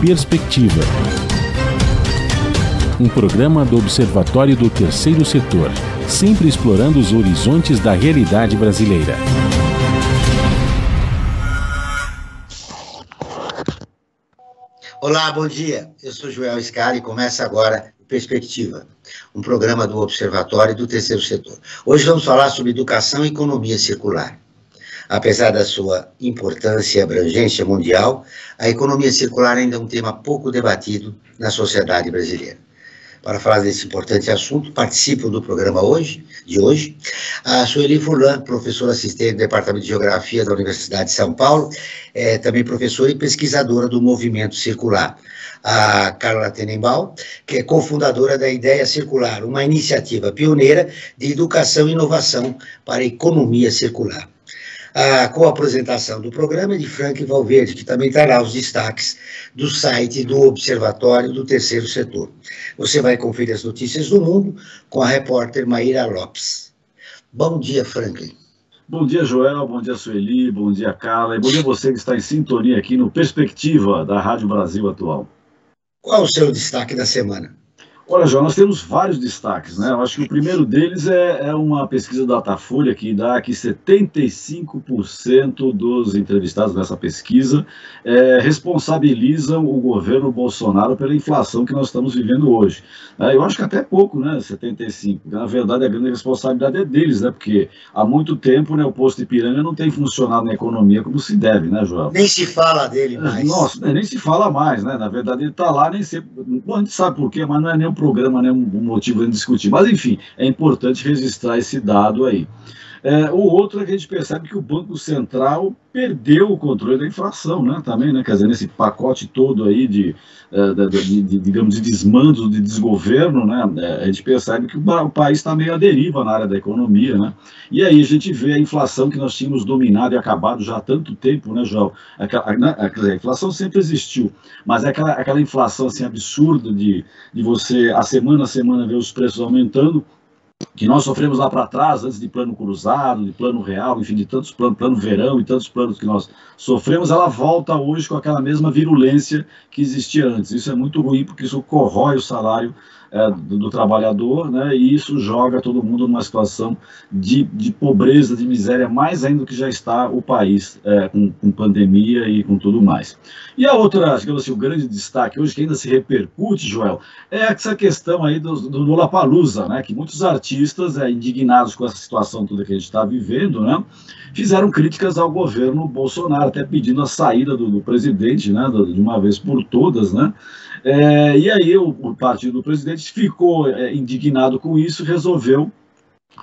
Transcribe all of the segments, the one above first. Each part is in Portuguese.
Perspectiva. Um programa do Observatório do Terceiro Setor, sempre explorando os horizontes da realidade brasileira. Olá, bom dia. Eu sou Joel Scali e começa agora Perspectiva, um programa do Observatório do Terceiro Setor. Hoje vamos falar sobre educação e economia circular. Apesar da sua importância e abrangência mundial, a economia circular ainda é um tema pouco debatido na sociedade brasileira. Para falar desse importante assunto, participam do programa de hoje a Sueli Furlan, professora assistente do Departamento de Geografia da Universidade de São Paulo, também professora e pesquisadora do Movimento Circular. A Carla Tenenbaum, que é cofundadora da Ideia Circular, uma iniciativa pioneira de educação e inovação para a economia circular. A co-apresentação do programa é de Frank Valverde, que também trará os destaques do site do Observatório do Terceiro Setor. Você vai conferir as notícias do mundo com a repórter Maíra Lopes. Bom dia, Franklin. Bom dia, Joel, bom dia, Sueli, bom dia, Carla, e bom dia a você que está em sintonia aqui no Perspectiva da Rádio Brasil Atual. Qual o seu destaque da semana? Olha, João, nós temos vários destaques, né? Eu acho que o primeiro deles é uma pesquisa da Datafolha que dá que 75% dos entrevistados nessa pesquisa responsabilizam o governo Bolsonaro pela inflação que nós estamos vivendo hoje. Eu acho que até pouco, né? 75%. Na verdade, a grande responsabilidade é deles, né? Porque há muito tempo, né, o posto Ipiranga não tem funcionado na economia como se deve, né, João? Nem se fala dele mais. Nossa, nem se fala mais, né? Na verdade, ele está lá, nem sempre... Bom, a gente sabe por quê, mas não é nem um programa, né, um motivo de discutir. Mas, enfim, é importante registrar esse dado aí. O outro é que a gente percebe que o Banco Central perdeu o controle da inflação, né, também, né, quer dizer, nesse pacote todo aí digamos, de desmando, de desgoverno, né, a gente percebe que o país está meio à deriva na área da economia, né, e aí a gente vê a inflação que nós tínhamos dominado e acabado já há tanto tempo, né, João, a inflação sempre existiu, mas é aquela inflação, assim, absurda de você, a semana ver os preços aumentando, que nós sofremos lá para trás, antes de plano cruzado, de plano real, enfim, de tantos planos, plano verão e tantos planos que nós sofremos, ela volta hoje com aquela mesma virulência que existia antes. Isso é muito ruim, porque isso corrói o salário do trabalhador, né, e isso joga todo mundo numa situação de pobreza, de miséria, mais ainda do que já está o país, com pandemia e com tudo mais. E a outra, digamos assim, o grande destaque hoje, que ainda se repercute, Joel, é essa questão aí do Lollapalooza, né, que muitos artistas, indignados com essa situação toda que a gente está vivendo, né, fizeram críticas ao governo Bolsonaro, até pedindo a saída do presidente, né, de uma vez por todas, né. E aí o partido do presidente ficou indignado com isso, resolveu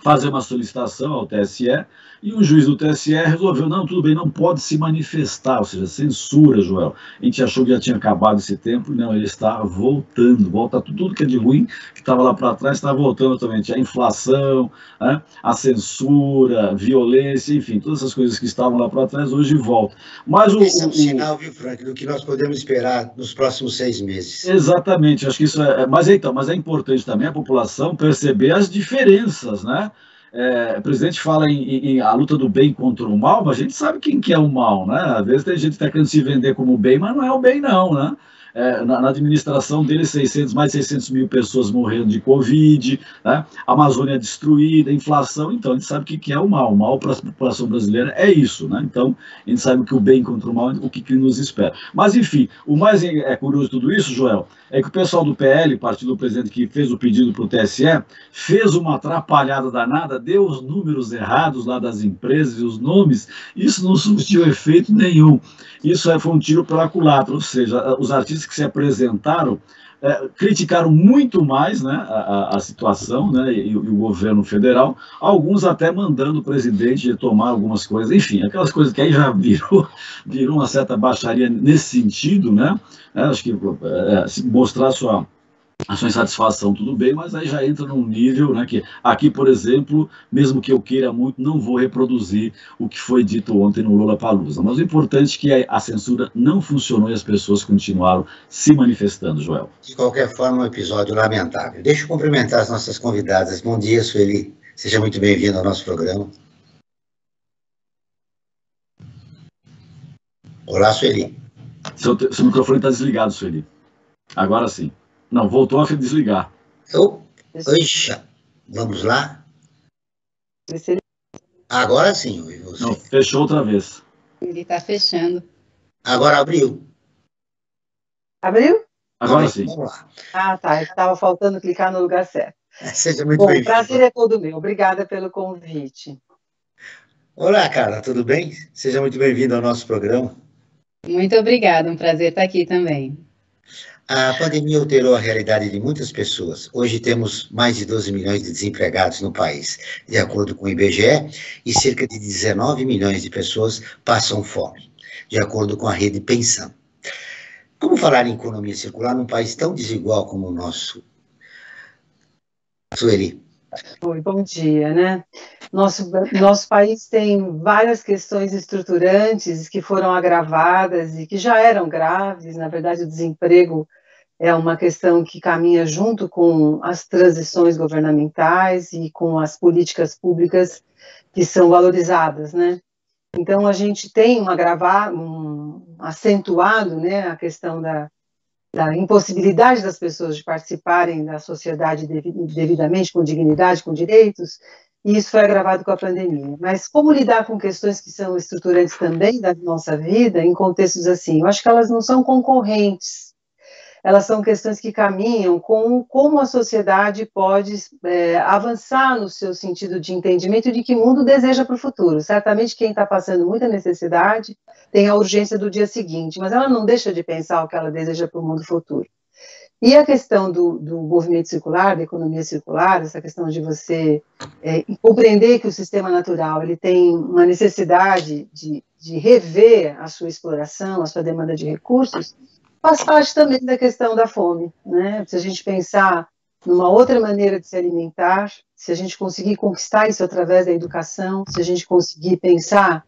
fazer uma solicitação ao TSE, e o juiz do TSE resolveu, não, tudo bem, não pode se manifestar, ou seja, censura, Joel. A gente achou que já tinha acabado esse tempo, e não, ele está voltando, volta tudo que é de ruim, que estava lá para trás, está voltando também, a inflação, né, a censura, violência, enfim, todas essas coisas que estavam lá para trás, hoje voltam. Mas esse é um sinal, viu, Frank, do que nós podemos esperar nos próximos 6 meses. Exatamente, acho que isso mas é importante também a população perceber as diferenças, né? O presidente fala em a luta do bem contra o mal, mas a gente sabe quem que é o mal, né? Às vezes tem gente que está querendo se vender como bem, mas não é o bem não, né? Na administração dele, mais de 600 mil pessoas morrendo de Covid, né? A Amazônia destruída, inflação, então a gente sabe o que é o mal. O mal para a população brasileira é isso, né? Então a gente sabe que o bem contra o mal, o que nos espera. Mas enfim, o mais curioso de tudo isso, Joel, é que o pessoal do PL, partido do presidente que fez o pedido para o TSE, fez uma atrapalhada danada, deu os números errados lá das empresas e os nomes, isso não surtiu efeito nenhum. Isso foi um tiro pela culatra, ou seja, os artistas que se apresentaram criticaram muito mais, né, a situação, né, e o governo federal, alguns até mandando o presidente retomar algumas coisas, enfim, aquelas coisas que aí já virou uma certa baixaria nesse sentido, né, acho que mostrar a sua insatisfação, tudo bem, mas aí já entra num nível, né, que aqui, por exemplo, mesmo que eu queira muito, não vou reproduzir o que foi dito ontem no Lollapalooza. Mas o importante é que a censura não funcionou e as pessoas continuaram se manifestando, Joel. De qualquer forma, um episódio lamentável. Deixa eu cumprimentar as nossas convidadas. Bom dia, Sueli. Seja muito bem-vindo ao nosso programa. Olá, Sueli. Seu microfone está desligado, Sueli. Agora sim. Não, voltou a desligar. Oxa, vamos lá? Agora sim, você. Não, fechou outra vez. Ele está fechando. Agora abriu. Abriu? Agora sim. Vamos lá. Ah, tá. Estava faltando clicar no lugar certo. Seja muito Bom, bem-vindo. prazer é todo meu. Obrigada pelo convite. Olá, Carla, tudo bem? Seja muito bem-vindo ao nosso programa. Muito obrigada, um prazer estar aqui também. A pandemia alterou a realidade de muitas pessoas. Hoje temos mais de 12 milhões de desempregados no país, de acordo com o IBGE, e cerca de 19 milhões de pessoas passam fome, de acordo com a rede Pensão. Como falar em economia circular num país tão desigual como o nosso? Sueli. Oi, bom dia, né? Nosso país tem várias questões estruturantes que foram agravadas e que já eram graves. Na verdade, o desemprego é uma questão que caminha junto com as transições governamentais e com as políticas públicas que são valorizadas, né? Então, a gente tem acentuado, né, a questão da impossibilidade das pessoas de participarem da sociedade devidamente, com dignidade, com direitos, e isso foi agravado com a pandemia. Mas como lidar com questões que são estruturantes também da nossa vida, em contextos assim? Eu acho que elas não são concorrentes, elas são questões que caminham com como a sociedade pode avançar no seu sentido de entendimento de que mundo deseja para o futuro. Certamente quem está passando muita necessidade tem a urgência do dia seguinte, mas ela não deixa de pensar o que ela deseja para o mundo futuro. E a questão do movimento circular, da economia circular, essa questão de você compreender que o sistema natural ele tem uma necessidade de rever a sua exploração, a sua demanda de recursos, faz parte também da questão da fome, né? Se a gente pensar numa outra maneira de se alimentar, se a gente conseguir conquistar isso através da educação, se a gente conseguir pensar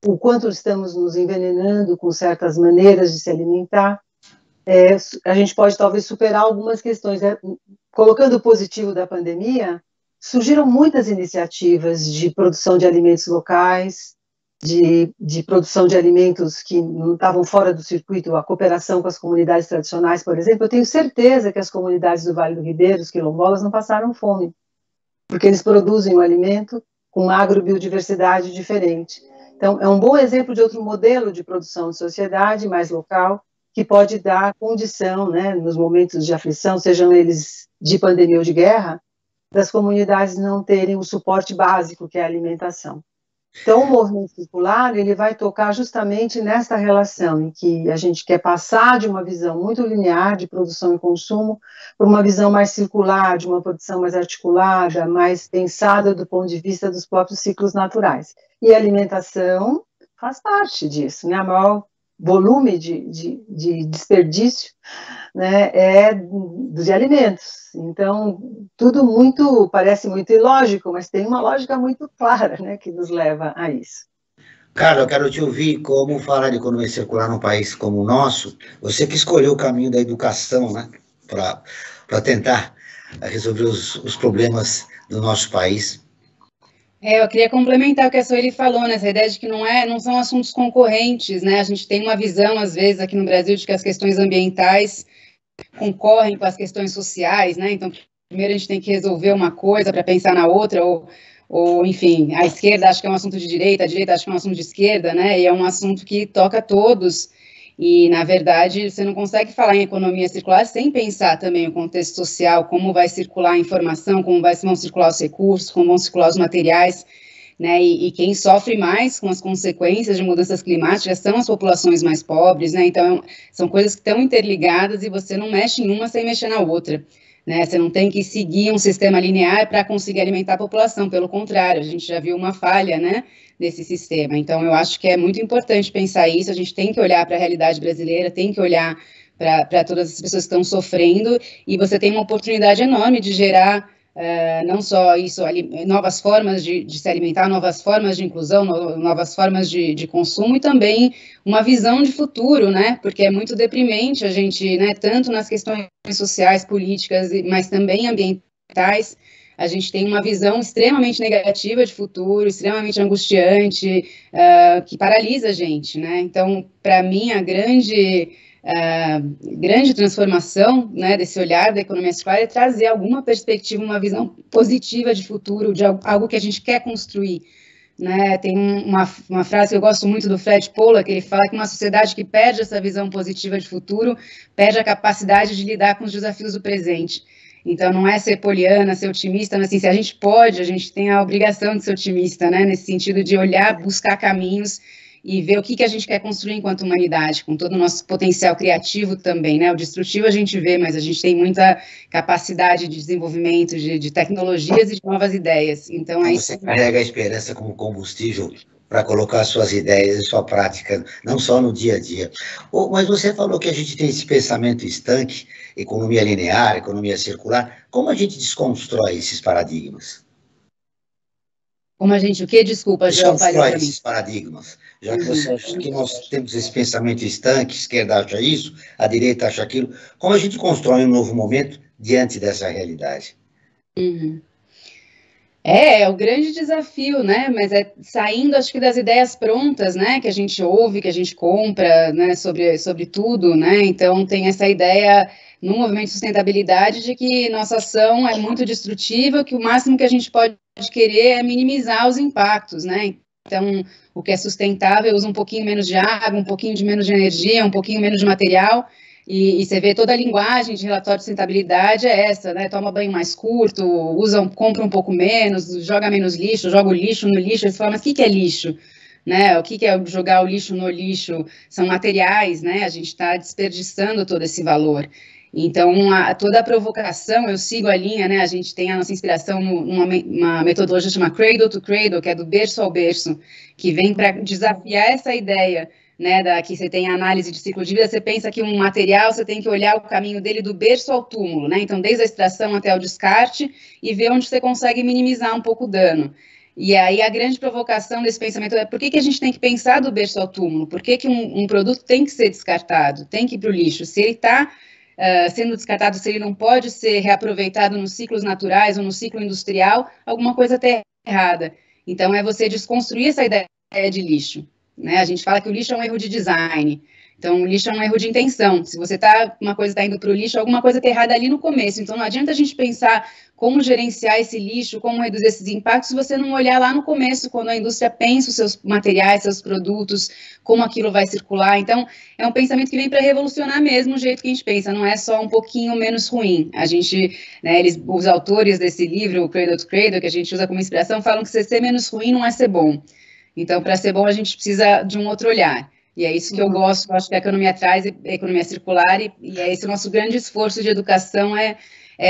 o quanto estamos nos envenenando com certas maneiras de se alimentar, a gente pode talvez superar algumas questões. Colocando o positivo da pandemia, surgiram muitas iniciativas de produção de alimentos locais, de produção de alimentos que não estavam fora do circuito, a cooperação com as comunidades tradicionais, por exemplo. Eu tenho certeza que as comunidades do Vale do Ribeiro, os quilombolas, não passaram fome, porque eles produzem um alimento com uma agrobiodiversidade diferente. Então, é um bom exemplo de outro modelo de produção de sociedade mais local, que pode dar condição, né, nos momentos de aflição, sejam eles de pandemia ou de guerra, das comunidades não terem o suporte básico, que é a alimentação. Então, o movimento circular, ele vai tocar justamente nessa relação em que a gente quer passar de uma visão muito linear de produção e consumo para uma visão mais circular, de uma produção mais articulada, mais pensada do ponto de vista dos próprios ciclos naturais. E a alimentação faz parte disso, né? A maior volume de desperdício, né, é de alimentos. Então, tudo parece muito ilógico, mas tem uma lógica muito clara, né, que nos leva a isso. Carla, eu quero te ouvir como falar de economia circular num país como o nosso. Você que escolheu o caminho da educação, né, para tentar resolver os problemas do nosso país. Eu queria complementar o que a Sueli falou, nessa ideia de que não são assuntos concorrentes, né? A gente tem uma visão, às vezes, aqui no Brasil, de que as questões ambientais concorrem com as questões sociais, né? Então, primeiro a gente tem que resolver uma coisa para pensar na outra, ou, enfim, a esquerda acha que é um assunto de direita, a direita acha que é um assunto de esquerda, né? E é um assunto que toca todos. E, na verdade, você não consegue falar em economia circular sem pensar também o contexto social, como vai circular a informação, como vão circular os recursos, como vão circular os materiais, né? E quem sofre mais com as consequências de mudanças climáticas são as populações mais pobres, né? Então, são coisas que estão interligadas e você não mexe em uma sem mexer na outra, né? Você não tem que seguir um sistema linear para conseguir alimentar a população, pelo contrário, a gente já viu uma falha, né, desse sistema. Então, eu acho que é muito importante pensar isso, a gente tem que olhar para a realidade brasileira, tem que olhar para todas as pessoas que estão sofrendo, e você tem uma oportunidade enorme de gerar não só isso, novas formas de se alimentar, novas formas de inclusão, novas formas de consumo, e também uma visão de futuro, né, porque é muito deprimente a gente, né, tanto nas questões sociais, políticas, mas também ambientais, a gente tem uma visão extremamente negativa de futuro, extremamente angustiante, que paralisa a gente, né? Então, para mim, a grande transformação, né, desse olhar da economia circular é trazer alguma perspectiva, uma visão positiva de futuro, de algo que a gente quer construir. Né, tem uma frase que eu gosto muito do Fred Pollack, que ele fala que uma sociedade que perde essa visão positiva de futuro, perde a capacidade de lidar com os desafios do presente. Então, não é ser poliana, ser otimista, mas assim, se a gente pode, a gente tem a obrigação de ser otimista, né, nesse sentido de olhar, buscar caminhos e ver o que a gente quer construir enquanto humanidade, com todo o nosso potencial criativo também, né? O destrutivo a gente vê, mas a gente tem muita capacidade de desenvolvimento, de tecnologias e de novas ideias. Então, é isso. Você carrega a esperança como combustível para colocar suas ideias e sua prática, não só no dia a dia. Mas você falou que a gente tem esse pensamento estanque, economia linear, economia circular. Como a gente desconstrói esses paradigmas? Como a gente, o que? Desculpa, João. Desconstrói esses paradigmas. Já que você acha que nós temos esse pensamento estanque, a esquerda acha isso, a direita acha aquilo, como a gente constrói um novo momento diante dessa realidade? Uhum. É o grande desafio, né? Mas é saindo, acho que, das ideias prontas, né? Que a gente ouve, que a gente compra, né? Sobre tudo, né? Então, tem essa ideia no movimento de sustentabilidade de que nossa ação é muito destrutiva, que o máximo que a gente pode querer é minimizar os impactos, né? Então, o que é sustentável usa um pouquinho menos de água, um pouquinho de menos de energia, um pouquinho menos de material, e você vê toda a linguagem de relatório de sustentabilidade é essa, né? Toma banho mais curto, compra um pouco menos, joga menos lixo, joga o lixo no lixo. Você fala, mas o que é lixo? Né? O que é jogar o lixo no lixo? São materiais, né? A gente está desperdiçando todo esse valor. Então, toda a provocação, eu sigo a linha, né? A gente tem a nossa inspiração numa metodologia chamada Cradle to Cradle, que é do berço ao berço, que vem para desafiar essa ideia, né, que você tem a análise de ciclo de vida, você pensa que um material, você tem que olhar o caminho dele do berço ao túmulo, né? Então, desde a extração até o descarte, e ver onde você consegue minimizar um pouco o dano. E aí a grande provocação desse pensamento é por que a gente tem que pensar do berço ao túmulo? Por que um produto tem que ser descartado, tem que ir para o lixo? Se ele está sendo descartado, se ele não pode ser reaproveitado nos ciclos naturais ou no ciclo industrial, alguma coisa está errada. Então, é você desconstruir essa ideia de lixo. Né? A gente fala que o lixo é um erro de design. Então, o lixo é um erro de intenção. Se uma coisa está indo para o lixo, alguma coisa está errada ali no começo. Então, não adianta a gente pensar como gerenciar esse lixo, como reduzir esses impactos, se você não olhar lá no começo, quando a indústria pensa os seus materiais, seus produtos, como aquilo vai circular. Então, é um pensamento que vem para revolucionar mesmo o jeito que a gente pensa, não é só um pouquinho menos ruim. A gente, né, os autores desse livro, o Cradle to Cradle, que a gente usa como inspiração, falam que ser menos ruim não é ser bom. Então, para ser bom, a gente precisa de um outro olhar. E é isso que eu gosto, acho que a economia traz, a economia circular, e é esse o nosso grande esforço de educação, é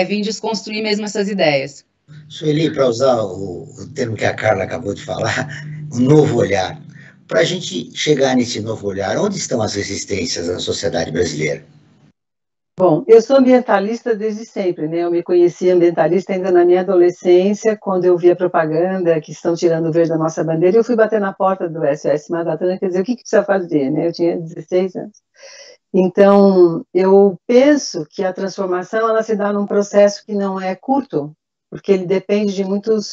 vir desconstruir mesmo essas ideias. Sueli, para usar o termo que a Carla acabou de falar, um novo olhar. Para a gente chegar nesse novo olhar, onde estão as resistências da sociedade brasileira? Bom, eu sou ambientalista desde sempre, né? Eu me conheci ambientalista ainda na minha adolescência, quando eu via propaganda que estão tirando o verde da nossa bandeira, eu fui bater na porta do SOS Maratona, quer dizer, o que precisa fazer, né? Eu tinha 16 anos. Então, eu penso que a transformação, ela se dá num processo que não é curto, porque ele depende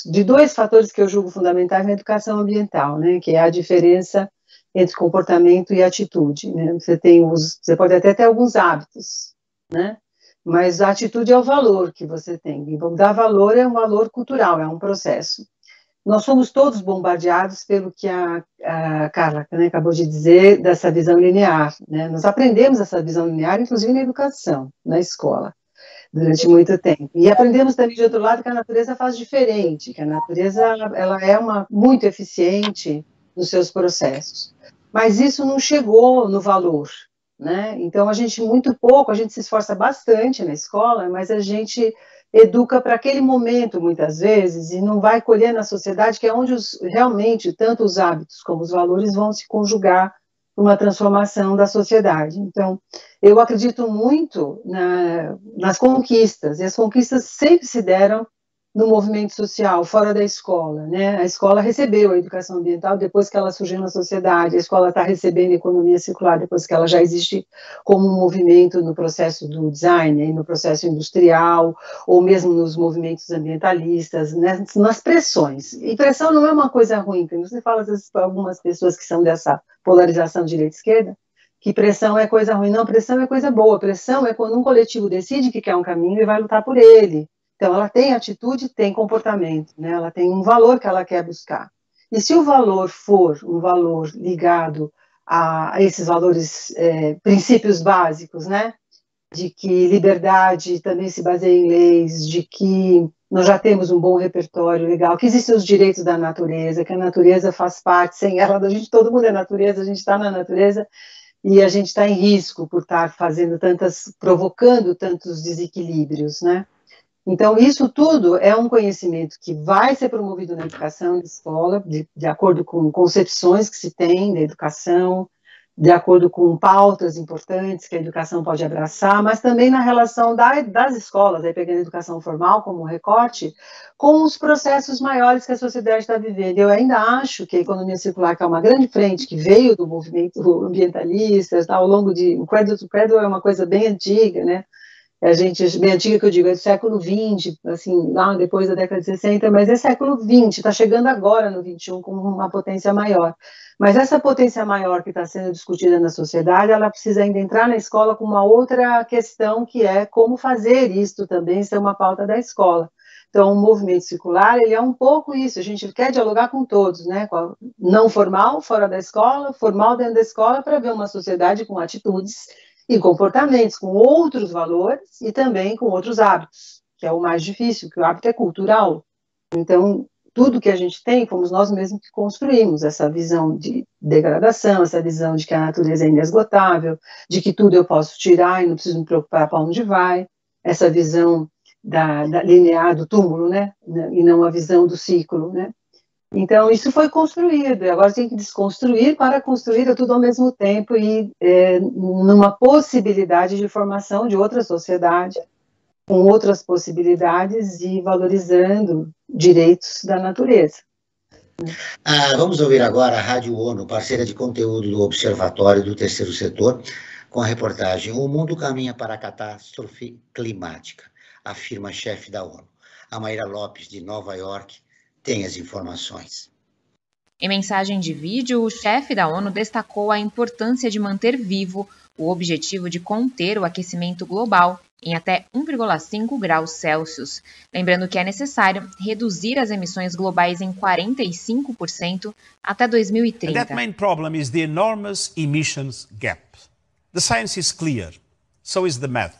de dois fatores que eu julgo fundamentais na educação ambiental, né? Que é a diferença entre comportamento e atitude, né? Você pode até ter alguns hábitos, né? Mas a atitude é o valor que você tem. E dar valor é um valor cultural, é um processo. Nós fomos todos bombardeados pelo que a Carla, né, acabou de dizer, dessa visão linear, né? Nós aprendemos essa visão linear, inclusive na educação, na escola, durante muito tempo. E aprendemos também, de outro lado, que a natureza faz diferente, que a natureza ela é muito eficiente nos seus processos. Mas isso não chegou no valor, né? Então, a gente se esforça bastante na escola, mas a gente educa para aquele momento, muitas vezes, e não vai colher na sociedade, que é onde realmente tanto os hábitos como os valores vão se conjugar para uma transformação da sociedade. Então, eu acredito muito nas conquistas, e as conquistas sempre se deram no movimento social, fora da escola, né? A escola recebeu a educação ambiental depois que ela surgiu na sociedade, a escola está recebendo a economia circular depois que ela já existe como um movimento no processo do design, no processo industrial, ou mesmo nos movimentos ambientalistas, né? Nas pressões. E pressão não é uma coisa ruim, porque você fala às vezes para algumas pessoas que são dessa polarização direita-esquerda, que pressão é coisa ruim. Não, pressão é coisa boa. Pressão é quando um coletivo decide que quer um caminho e vai lutar por ele. Então, ela tem atitude, tem comportamento, né? Ela tem um valor que ela quer buscar. E se o valor for um valor ligado a esses valores, princípios básicos, né? De que liberdade também se baseia em leis, de que nós já temos um bom repertório legal, que existem os direitos da natureza, que a natureza faz parte, sem ela, todo mundo é natureza, a gente está na natureza, e a gente está em risco por estar provocando tantos desequilíbrios, né? Então, isso tudo é um conhecimento que vai ser promovido na educação de escola, de acordo com concepções que se tem da educação, de acordo com pautas importantes que a educação pode abraçar, mas também na relação das escolas, aí pegando a educação formal como recorte, com os processos maiores que a sociedade está vivendo. Eu ainda acho que a economia circular, que é uma grande frente que veio do movimento ambientalista, ao longo de... O Cradle to Cradle é uma coisa bem antiga, né? Bem antiga que eu digo, é do século XX, assim, lá depois da década de 60, mas é século XX, está chegando agora no XXI com uma potência maior. Mas essa potência maior que está sendo discutida na sociedade, ela precisa ainda entrar na escola com uma outra questão, que é como fazer isto também ser uma pauta da escola. Então, o movimento circular, ele é um pouco isso, a gente quer dialogar com todos, né? Não formal, fora da escola, formal dentro da escola, para ver uma sociedade com atitudes e comportamentos, com outros valores e também com outros hábitos, que é o mais difícil, que o hábito é cultural. Então, tudo que a gente tem, fomos nós mesmos que construímos, essa visão de degradação, essa visão de que a natureza é inesgotável, de que tudo eu posso tirar e não preciso me preocupar para onde vai, essa visão da linear do túmulo, né, e não a visão do ciclo, né. Então, isso foi construído, e agora tem que desconstruir para construir tudo ao mesmo tempo e numa possibilidade de formação de outra sociedade, com outras possibilidades e valorizando direitos da natureza. Vamos ouvir agora a Rádio ONU, parceira de conteúdo do Observatório do Terceiro Setor, com a reportagem "O mundo caminha para a catástrofe climática", afirma a chefe da ONU. A Mayra Lopes, de Nova York, tem as informações. Em mensagem de vídeo, o chefe da ONU destacou a importância de manter vivo o objetivo de conter o aquecimento global em até 1,5 graus Celsius, lembrando que é necessário reduzir as emissões globais em 45% até 2030. And that main problem is the enormous emissions gap. The science is clear, so is the math.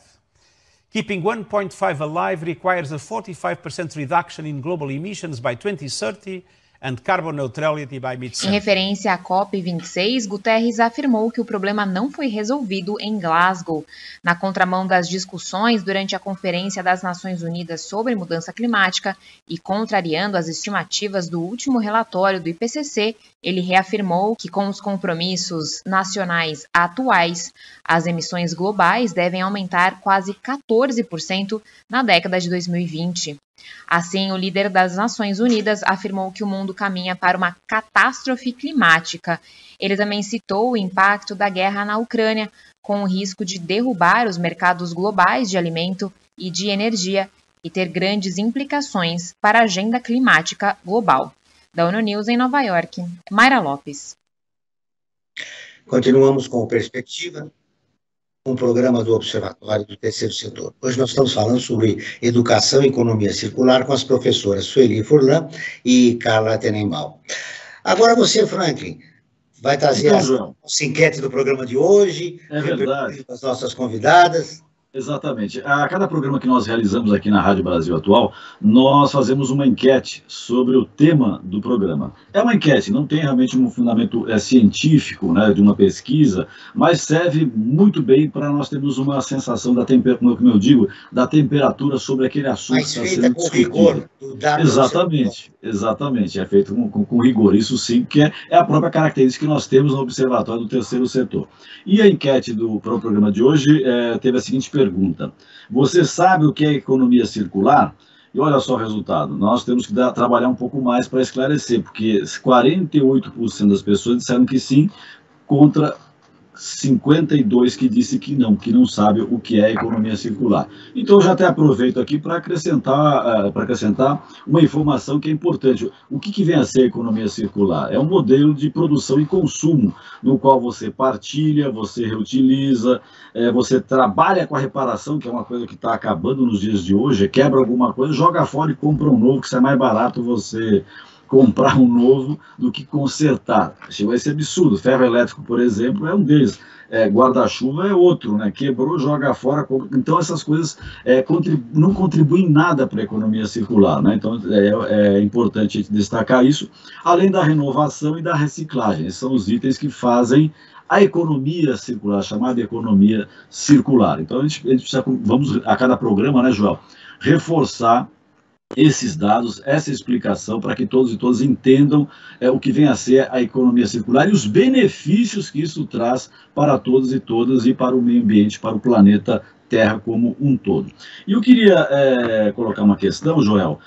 Keeping 1.5 alive requires a 45% reduction in global emissions by 2030 and carbon neutrality by mid-century. Em referência à COP26, Guterres afirmou que o problema não foi resolvido em Glasgow. Na contramão das discussões durante a Conferência das Nações Unidas sobre Mudança Climática e contrariando as estimativas do último relatório do IPCC, ele reafirmou que com os compromissos nacionais atuais, as emissões globais devem aumentar quase 14% na década de 2020. Assim, o líder das Nações Unidas afirmou que o mundo caminha para uma catástrofe climática. Ele também citou o impacto da guerra na Ucrânia, com o risco de derrubar os mercados globais de alimento e de energia e ter grandes implicações para a agenda climática global. Da ONU News em Nova York, Mayra Lopes. Continuamos com Perspectiva, um programa do Observatório do Terceiro Setor. Hoje nós estamos falando sobre educação e economia circular com as professoras Sueli Furlan e Carla Tenenbaum. Agora você, Franklin, vai trazer essa enquete do programa de hoje, as nossas convidadas. Exatamente. A cada programa que nós realizamos aqui na Rádio Brasil Atual, nós fazemos uma enquete sobre o tema do programa. É uma enquete, não tem realmente um fundamento científico, né, de uma pesquisa, mas serve muito bem para nós termos uma sensação da temperatura, como eu digo, da temperatura sobre aquele assunto que está sendo discutido. Exatamente. É feito com rigor. Isso sim, que é a própria característica que nós temos no Observatório do Terceiro Setor. E a enquete para o programa de hoje teve a seguinte pergunta: você sabe o que é economia circular? E olha só o resultado, nós temos que trabalhar um pouco mais para esclarecer, porque 48% das pessoas disseram que sim, contra 52 que disse que não sabe o que é economia circular. Então, eu já até aproveito aqui para acrescentar uma informação que é importante. O que vem a ser a economia circular? É um modelo de produção e consumo, no qual você partilha, você reutiliza, você trabalha com a reparação, que é uma coisa que está acabando nos dias de hoje, quebra alguma coisa, joga fora e compra um novo, que isso é mais barato você comprar um novo do que consertar. Chegou a esse absurdo. Ferro elétrico, por exemplo, é um deles. Guarda-chuva é outro, né? Quebrou, joga fora. Então, essas coisas não contribuem nada para a economia circular, né? Então, é importante a gente destacar isso, além da renovação e da reciclagem. Esses são os itens que fazem a economia circular, chamada economia circular. Então, a gente precisa, vamos, a cada programa, né, Joel, reforçar esses dados, essa explicação, para que todos e todas entendam o que vem a ser a economia circular e os benefícios que isso traz para todos e todas e para o meio ambiente, para o planeta Terra como um todo. E eu queria colocar uma questão, Joel,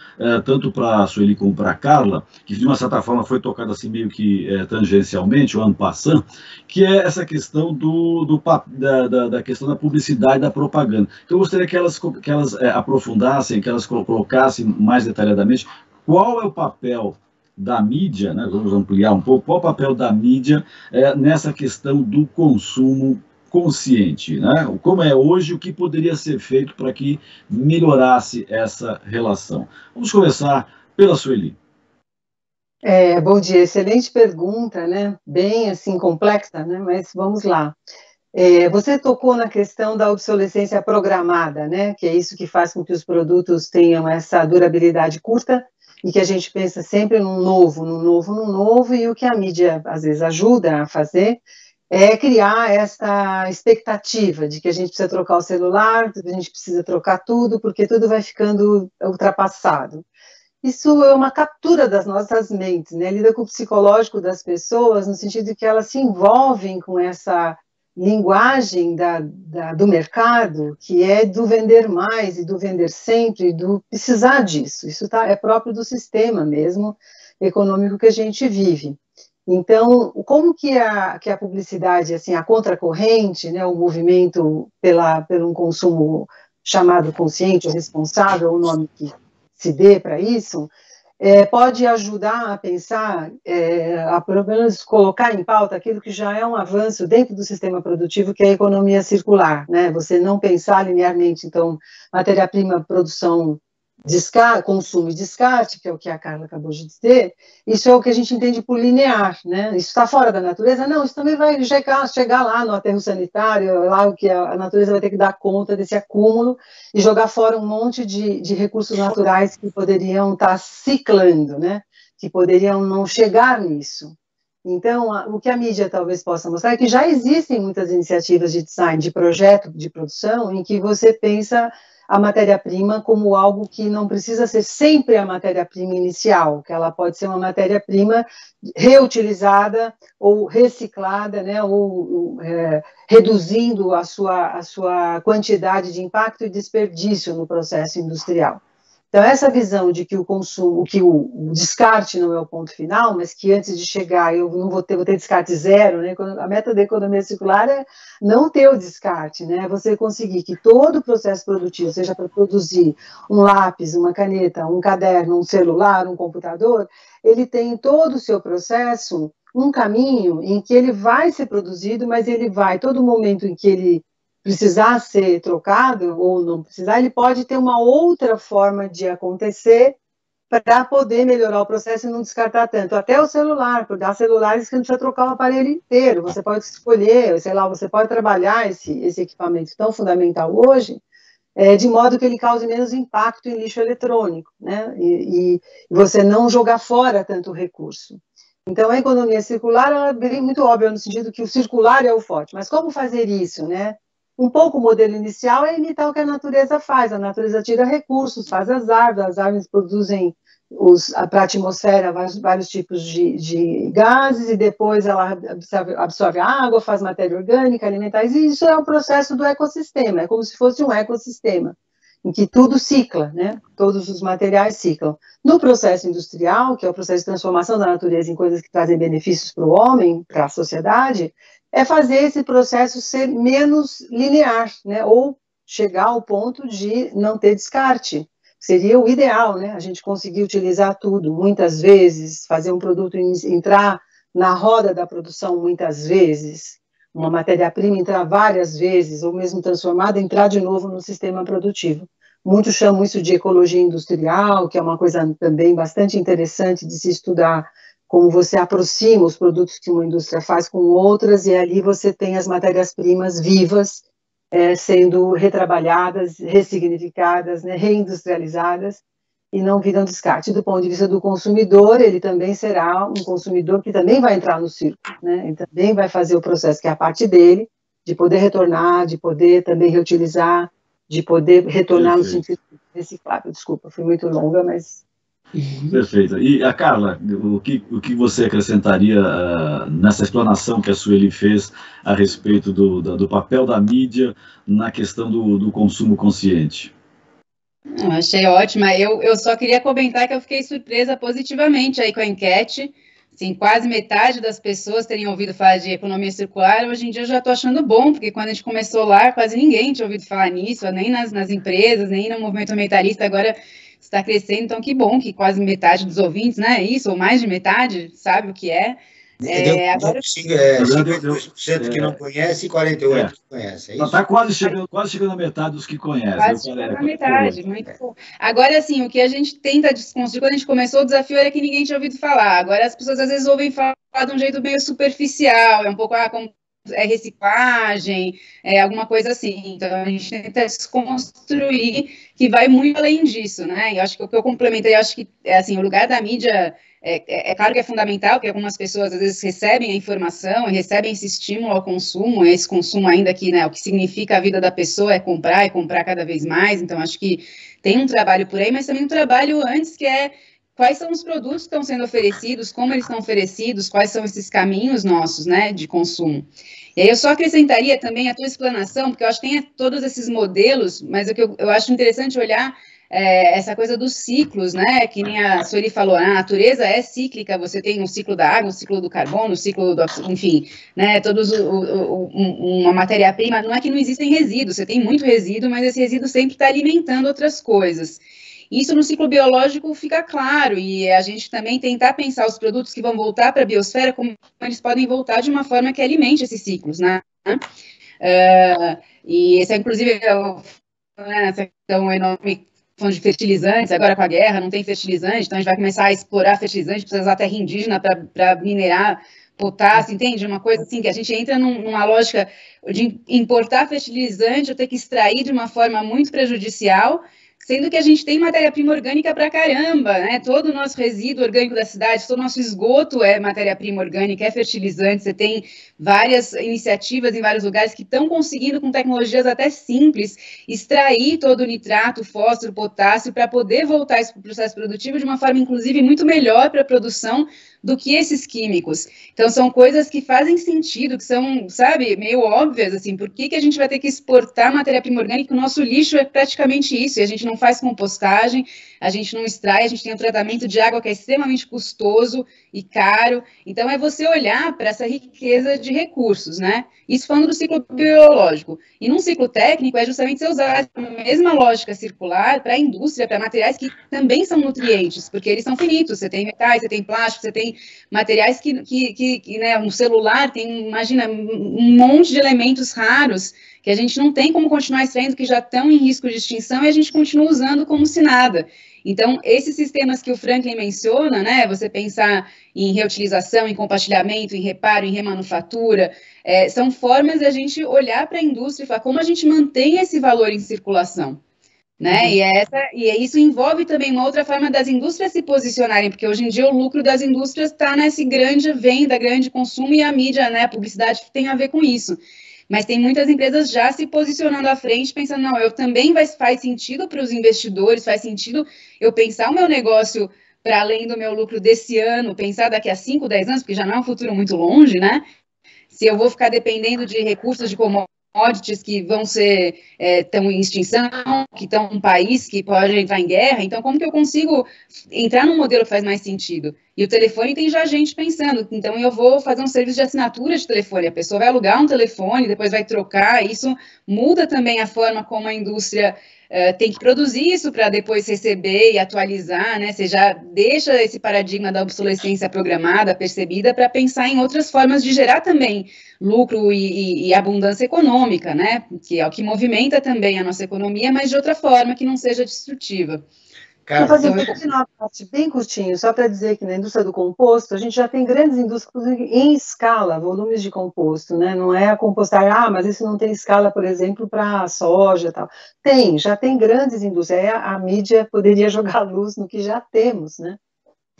tanto para a Sueli como para a Carla, que de uma certa forma foi tocada assim meio que tangencialmente, ou en passant, que é essa questão da questão da publicidade, da propaganda. Então, eu gostaria que elas aprofundassem, que elas colocassem mais detalhadamente qual é o papel da mídia, né? Vamos ampliar um pouco, qual o papel da mídia nessa questão do consumo consciente, né? Como é hoje, o que poderia ser feito para que melhorasse essa relação. Vamos começar pela Sueli. Bom dia, excelente pergunta, né? Bem assim complexa, né? Mas vamos lá. Você tocou na questão da obsolescência programada, né? Que é isso que faz com que os produtos tenham essa durabilidade curta e que a gente pensa sempre num novo, e o que a mídia às vezes ajuda a fazer é criar essa expectativa de que a gente precisa trocar o celular, que a gente precisa trocar tudo, porque tudo vai ficando ultrapassado. Isso é uma captura das nossas mentes, né? Lida com o psicológico das pessoas, no sentido de que elas se envolvem com essa linguagem do mercado, que é do vender mais e do vender sempre, do precisar disso. Isso é próprio do sistema mesmo econômico que a gente vive. Então, como que a publicidade, assim, a contracorrente, né, o movimento pelo um consumo chamado consciente ou responsável, o nome que se dê para isso, pode ajudar a pensar, a pelo menos colocar em pauta aquilo que já é um avanço dentro do sistema produtivo, que é a economia circular, né? Você não pensar linearmente, então, matéria-prima, produção, consumo e descarte, que é o que a Carla acabou de dizer, isso é o que a gente entende por linear, né? Isso está fora da natureza? Não, isso também vai chegar lá no aterro sanitário, lá o que a natureza vai ter que dar conta desse acúmulo e jogar fora um monte de recursos naturais que poderiam estar ciclando, né? Que poderiam não chegar nisso. Então, o que a mídia talvez possa mostrar é que já existem muitas iniciativas de design, de projeto, de produção, em que você pensa a matéria-prima como algo que não precisa ser sempre a matéria-prima inicial, que ela pode ser uma matéria-prima reutilizada ou reciclada, né, ou reduzindo a sua quantidade de impacto e desperdício no processo industrial. Então, essa visão de que o consumo, que o descarte não é o ponto final, mas que antes de chegar eu não vou ter descarte zero, né? A meta da economia circular é não ter o descarte, né? Você conseguir que todo o processo produtivo, seja para produzir um lápis, uma caneta, um caderno, um celular, um computador, ele tem todo o seu processo, um caminho em que ele vai ser produzido, mas ele vai, todo momento em que ele precisar ser trocado ou não precisar, ele pode ter uma outra forma de acontecer para poder melhorar o processo e não descartar tanto. Até o celular, porque há celulares que não precisa trocar o aparelho inteiro, você pode escolher, sei lá, você pode trabalhar esse equipamento tão fundamental hoje, de modo que ele cause menos impacto em lixo eletrônico, né? E você não jogar fora tanto recurso. Então, a economia circular, ela é bem muito óbvia no sentido que o circular é o forte, mas como fazer isso, né? Um pouco o modelo inicial é imitar o que a natureza faz. A natureza tira recursos, faz as árvores produzem para a atmosfera vários tipos de gases e depois ela absorve a água, faz matéria orgânica, alimentar, e isso é o processo do ecossistema, é como se fosse um ecossistema. em que tudo cicla, né? Todos os materiais ciclam. No processo industrial, que é o processo de transformação da natureza em coisas que trazem benefícios para o homem, para a sociedade, é fazer esse processo ser menos linear, né? Ou chegar ao ponto de não ter descarte. Seria o ideal, né? A gente conseguir utilizar tudo, muitas vezes, fazer um produto entrar na roda da produção muitas vezes, uma matéria-prima entrar várias vezes, ou mesmo transformada, entrar de novo no sistema produtivo. Muitos chamam isso de ecologia industrial, que é uma coisa também bastante interessante de se estudar, como você aproxima os produtos que uma indústria faz com outras, e ali você tem as matérias-primas vivas, sendo retrabalhadas, ressignificadas, né, reindustrializadas, e não viram descarte. Do ponto de vista do consumidor, ele também será um consumidor que também vai entrar no círculo, né? Ele também vai fazer o processo que é a parte dele, de poder retornar, de poder também reutilizar, de poder retornar no sentido reciclável. Desculpa, fui muito longa, mas... Perfeito. E a Carla, o que você acrescentaria nessa explanação que a Sueli fez a respeito do papel da mídia na questão do consumo consciente? Eu achei ótima. Eu só queria comentar que eu fiquei surpresa positivamente aí com a enquete. Assim, quase metade das pessoas terem ouvido falar de economia circular. Hoje em dia eu já estou achando bom, porque quando a gente começou lá, quase ninguém tinha ouvido falar nisso, nem nas empresas, nem no movimento ambientalista. Agora está crescendo, então que bom que quase metade dos ouvintes, né? Isso, ou mais de metade, sabe o que é. Agora 52% que não conhece e 48% que conhece. É isso? Está quase chegando a metade dos que conhecem. Quase chegando a metade, muito bom. Agora, assim, o que a gente tenta desconstruir, quando a gente começou, o desafio era que ninguém tinha ouvido falar. Agora as pessoas às vezes ouvem falar de um jeito meio superficial, é um pouco como é reciclagem, alguma coisa assim. Então a gente tenta desconstruir que vai muito além disso, né? E eu acho que o que eu complementei, acho que assim, o lugar da mídia é claro que é fundamental, porque algumas pessoas às vezes recebem a informação e recebem esse estímulo ao consumo, esse consumo ainda que, né, o que significa a vida da pessoa é comprar e comprar cada vez mais. Então acho que tem um trabalho por aí, mas também um trabalho antes que é quais são os produtos que estão sendo oferecidos, como eles estão oferecidos, quais são esses caminhos nossos, né, de consumo. E aí eu só acrescentaria também a tua explanação, porque eu acho que tem todos esses modelos, mas o que eu acho interessante olhar essa coisa dos ciclos, né, que nem a Sueli falou, a natureza é cíclica, você tem um ciclo da água, um ciclo do carbono, um ciclo do, enfim, né, todos uma matéria-prima, não é que não existem resíduos, você tem muito resíduo, mas esse resíduo sempre está alimentando outras coisas. Isso no ciclo biológico fica claro, e a gente também tentar pensar os produtos que vão voltar para a biosfera, como eles podem voltar de uma forma que alimente esses ciclos, né? E esse é, inclusive, essa questão enorme de fertilizantes, agora com a guerra, não tem fertilizante, então a gente vai começar a explorar fertilizante, precisa usar terra indígena para minerar potássio, entende? Uma coisa assim, que a gente entra numa lógica de importar fertilizante, ou ter que extrair de uma forma muito prejudicial, sendo que a gente tem matéria-prima orgânica pra caramba, né? Todo o nosso resíduo orgânico da cidade, todo o nosso esgoto é matéria-prima orgânica, é fertilizante. Você tem várias iniciativas em vários lugares que estão conseguindo, com tecnologias até simples, extrair todo o nitrato, fósforo, potássio, para poder voltar isso para o processo produtivo de uma forma, inclusive, muito melhor para a produção do que esses químicos. Então, são coisas que fazem sentido, que são, sabe, meio óbvias, assim, por que a gente vai ter que exportar matéria-prima orgânica? O nosso lixo é praticamente isso, e a gente não faz compostagem, a gente não extrai, a gente tem um tratamento de água que é extremamente custoso e caro. Então, é você olhar para essa riqueza de recursos, né? Isso falando do ciclo biológico. E num ciclo técnico, é justamente você usar a mesma lógica circular para a indústria, para materiais que também são nutrientes, porque eles são finitos. Você tem metais, você tem plástico, você tem materiais que né, um celular tem, imagina, um monte de elementos raros que a gente não tem como continuar extraindo, que já estão em risco de extinção, e a gente continua usando como se nada. Então, esses sistemas que o Franklin menciona, né, você pensar em reutilização, em compartilhamento, em reparo, em remanufatura, são formas de a gente olhar para a indústria e falar como a gente mantém esse valor em circulação. Né? E isso envolve também uma outra forma das indústrias se posicionarem, porque hoje em dia o lucro das indústrias está nesse grande venda, grande consumo, e a mídia, né, a publicidade tem a ver com isso. Mas tem muitas empresas já se posicionando à frente, pensando, não, eu também faz sentido para os investidores, faz sentido eu pensar o meu negócio para além do meu lucro desse ano, pensar daqui a 5, 10 anos, porque já não é um futuro muito longe, né? Se eu vou ficar dependendo de recursos de commodities commodities que vão ser estão em extinção, que estão um país que pode entrar em guerra. Então, como que eu consigo entrar num modelo que faz mais sentido? E o telefone tem já gente pensando, então eu vou fazer um serviço de assinatura de telefone, a pessoa vai alugar um telefone, depois vai trocar, isso muda também a forma como a indústria tem que produzir isso para depois receber e atualizar, né? Você já deixa esse paradigma da obsolescência programada, percebida, para pensar em outras formas de gerar também lucro e abundância econômica, né? Que é o que movimenta também a nossa economia, mas de outra forma que não seja destrutiva. Vou fazer uma parte bem curtinho, só para dizer que na indústria do composto, a gente já tem grandes indústrias em escala, volumes de composto, né? Não é a compostagem, mas isso não tem escala, por exemplo, para soja e tal. Já tem grandes indústrias, a mídia poderia jogar luz no que já temos, né?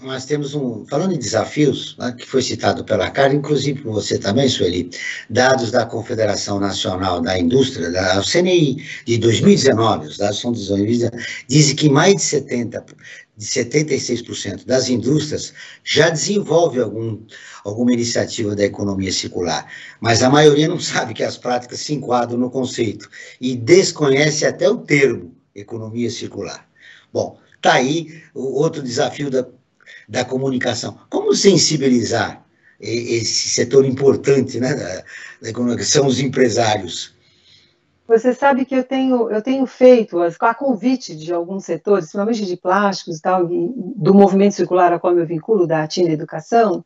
Nós temos falando em desafios, né, que foi citado pela Carla, inclusive por você também, Sueli, dados da Confederação Nacional da Indústria, da CNI, de 2019, os dados são de 2019, dizem que mais de 76% das indústrias já desenvolve alguma iniciativa da economia circular, mas a maioria não sabe que as práticas se enquadram no conceito e desconhece até o termo economia circular. Bom, está aí o outro desafio da comunicação. Como sensibilizar esse setor importante, né, da economia, que são os empresários? Você sabe que eu tenho feito, a convite de alguns setores, principalmente de plásticos e tal, do movimento circular a qual eu vinculo, da Atina Educação,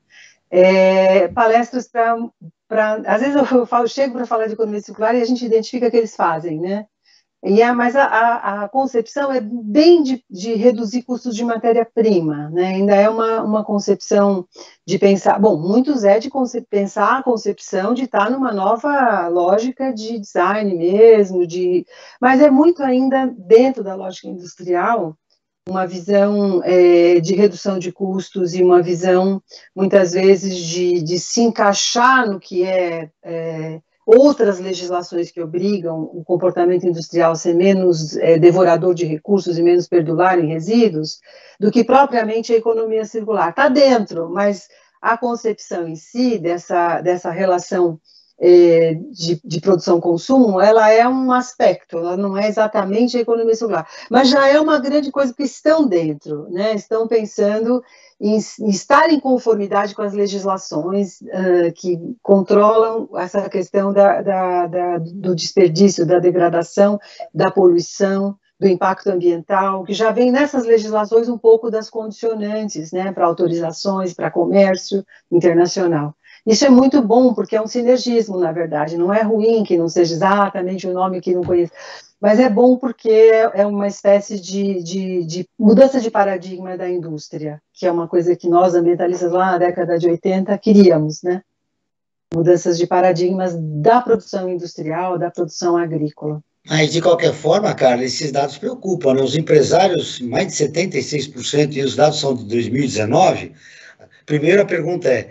palestras para... Às vezes eu chego para falar de economia circular e a gente identifica o que eles fazem, né? Mas a concepção é bem de reduzir custos de matéria-prima, né? Ainda é uma concepção de pensar, muitos de pensar a concepção de estar numa nova lógica de design mesmo, mas é muito ainda dentro da lógica industrial, uma visão de redução de custos e uma visão, muitas vezes, de se encaixar no que outras legislações que obrigam o comportamento industrial a ser menos devorador de recursos e menos perdulário em resíduos, do que propriamente a economia circular. Está dentro, mas a concepção em si dessa relação de produção-consumo, ela é um aspecto, ela não é exatamente a economia circular, mas já é uma grande coisa, porque estão dentro, né? Estão pensando em estar em conformidade com as legislações que controlam essa questão do desperdício, da degradação, da poluição, do impacto ambiental, que já vem nessas legislações um pouco das condicionantes, né, para autorizações, para comércio internacional. Isso é muito bom, porque é um sinergismo, na verdade, não é ruim que não seja exatamente o nome que não conheço, mas é bom porque é uma espécie de mudança de paradigma da indústria, que é uma coisa que nós, ambientalistas, lá na década de 80, queríamos, né? Mudanças de paradigmas da produção industrial, da produção agrícola. Mas, de qualquer forma, Carla, esses dados preocupam, né? Os empresários, mais de 76%, e os dados são de 2019... Primeiro a pergunta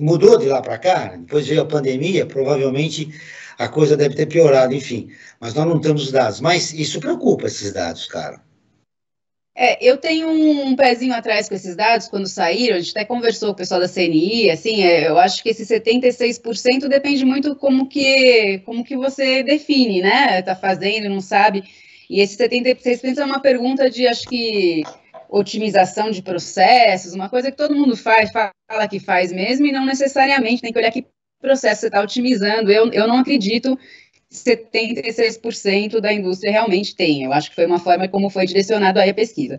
mudou de lá para cá? Depois veio a pandemia, provavelmente a coisa deve ter piorado, enfim. Mas nós não temos dados. Mas isso preocupa, esses dados, cara. Eu tenho um pezinho atrás com esses dados, quando saíram, a gente até conversou com o pessoal da CNI, assim, eu acho que esse 76% depende muito como que você define, né? Está fazendo, não sabe. E esse 76% é uma pergunta de, acho que... otimização de processos, uma coisa que todo mundo fala que faz mesmo, e não necessariamente tem que olhar que processo você está otimizando. Eu não acredito que 76% da indústria realmente tem. Eu acho que foi uma forma como foi direcionado aí a pesquisa.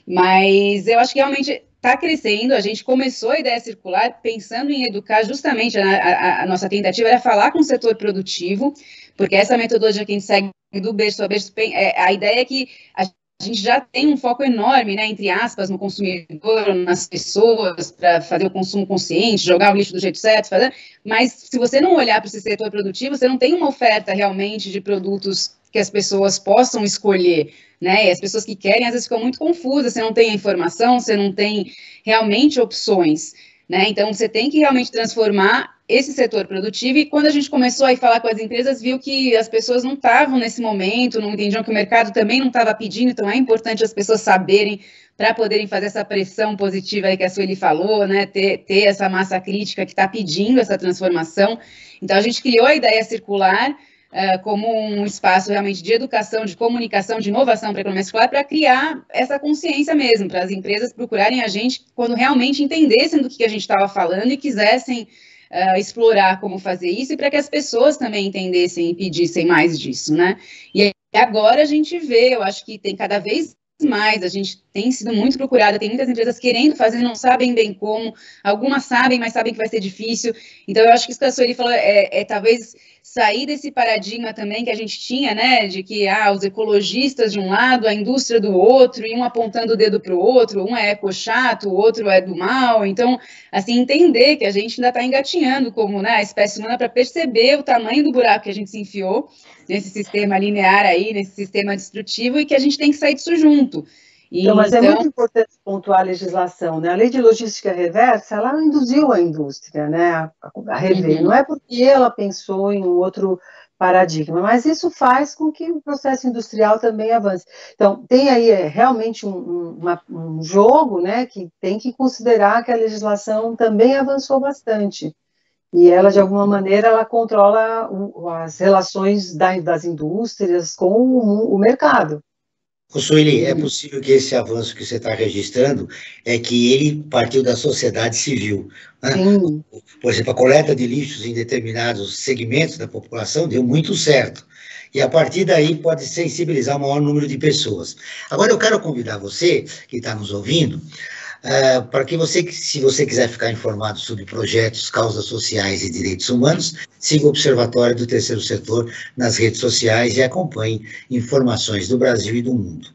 Mas eu acho que realmente está crescendo. A gente começou a ideia circular pensando em educar, justamente a nossa tentativa era falar com o setor produtivo, porque essa metodologia que a gente segue do berço a berço, a ideia é que a gente já tem um foco enorme, né, entre aspas, no consumidor, nas pessoas, para fazer o consumo consciente, jogar o lixo do jeito certo, mas se você não olhar para esse setor produtivo, você não tem uma oferta realmente de produtos que as pessoas possam escolher, né, e as pessoas que querem, às vezes, ficam muito confusas, você não tem a informação, você não tem realmente opções, né, então você tem que realmente transformar esse setor produtivo, e quando a gente começou a falar com as empresas, viu que as pessoas não estavam nesse momento, não entendiam que o mercado também não estava pedindo, então é importante as pessoas saberem para poderem fazer essa pressão positiva aí que a Sueli falou, né, ter essa massa crítica que está pedindo essa transformação. Então a gente criou a ideia circular como um espaço realmente de educação, de comunicação, de inovação para a economia circular, para criar essa consciência mesmo, para as empresas procurarem a gente quando realmente entendessem do que a gente estava falando e quisessem explorar como fazer isso, e para que as pessoas também entendessem e pedissem mais disso, né? E agora a gente vê, eu acho que tem cada vez mais, a gente tem sido muito procurada, tem muitas empresas querendo fazer, não sabem bem como, algumas sabem, mas sabem que vai ser difícil. Então, eu acho que isso que a Sueli falou talvez sair desse paradigma também que a gente tinha, né, de que os ecologistas de um lado, a indústria do outro, e um apontando o dedo para o outro, um é eco-chato, o outro é do mal. Então, assim, entender que a gente ainda está engatinhando como, né, a espécie humana para perceber o tamanho do buraco que a gente se enfiou nesse sistema linear aí, nesse sistema destrutivo, e que a gente tem que sair disso junto. Então, mas é muito importante pontuar a legislação, né? A lei de logística reversa, ela induziu a indústria, né, a rever. Não é porque ela pensou em um outro paradigma, mas isso faz com que o processo industrial também avance. Então, tem aí realmente um jogo, né, que tem que considerar que a legislação também avançou bastante. E ela, de alguma maneira, ela controla as relações das indústrias com o mercado. Sueli, é possível que esse avanço que você está registrando é que ele partiu da sociedade civil, né? Por exemplo, a coleta de lixos em determinados segmentos da população deu muito certo. E a partir daí pode sensibilizar o maior número de pessoas. Agora eu quero convidar você, que está nos ouvindo, para que você, se você quiser ficar informado sobre projetos, causas sociais e direitos humanos, siga o Observatório do Terceiro Setor nas redes sociais e acompanhe informações do Brasil e do mundo.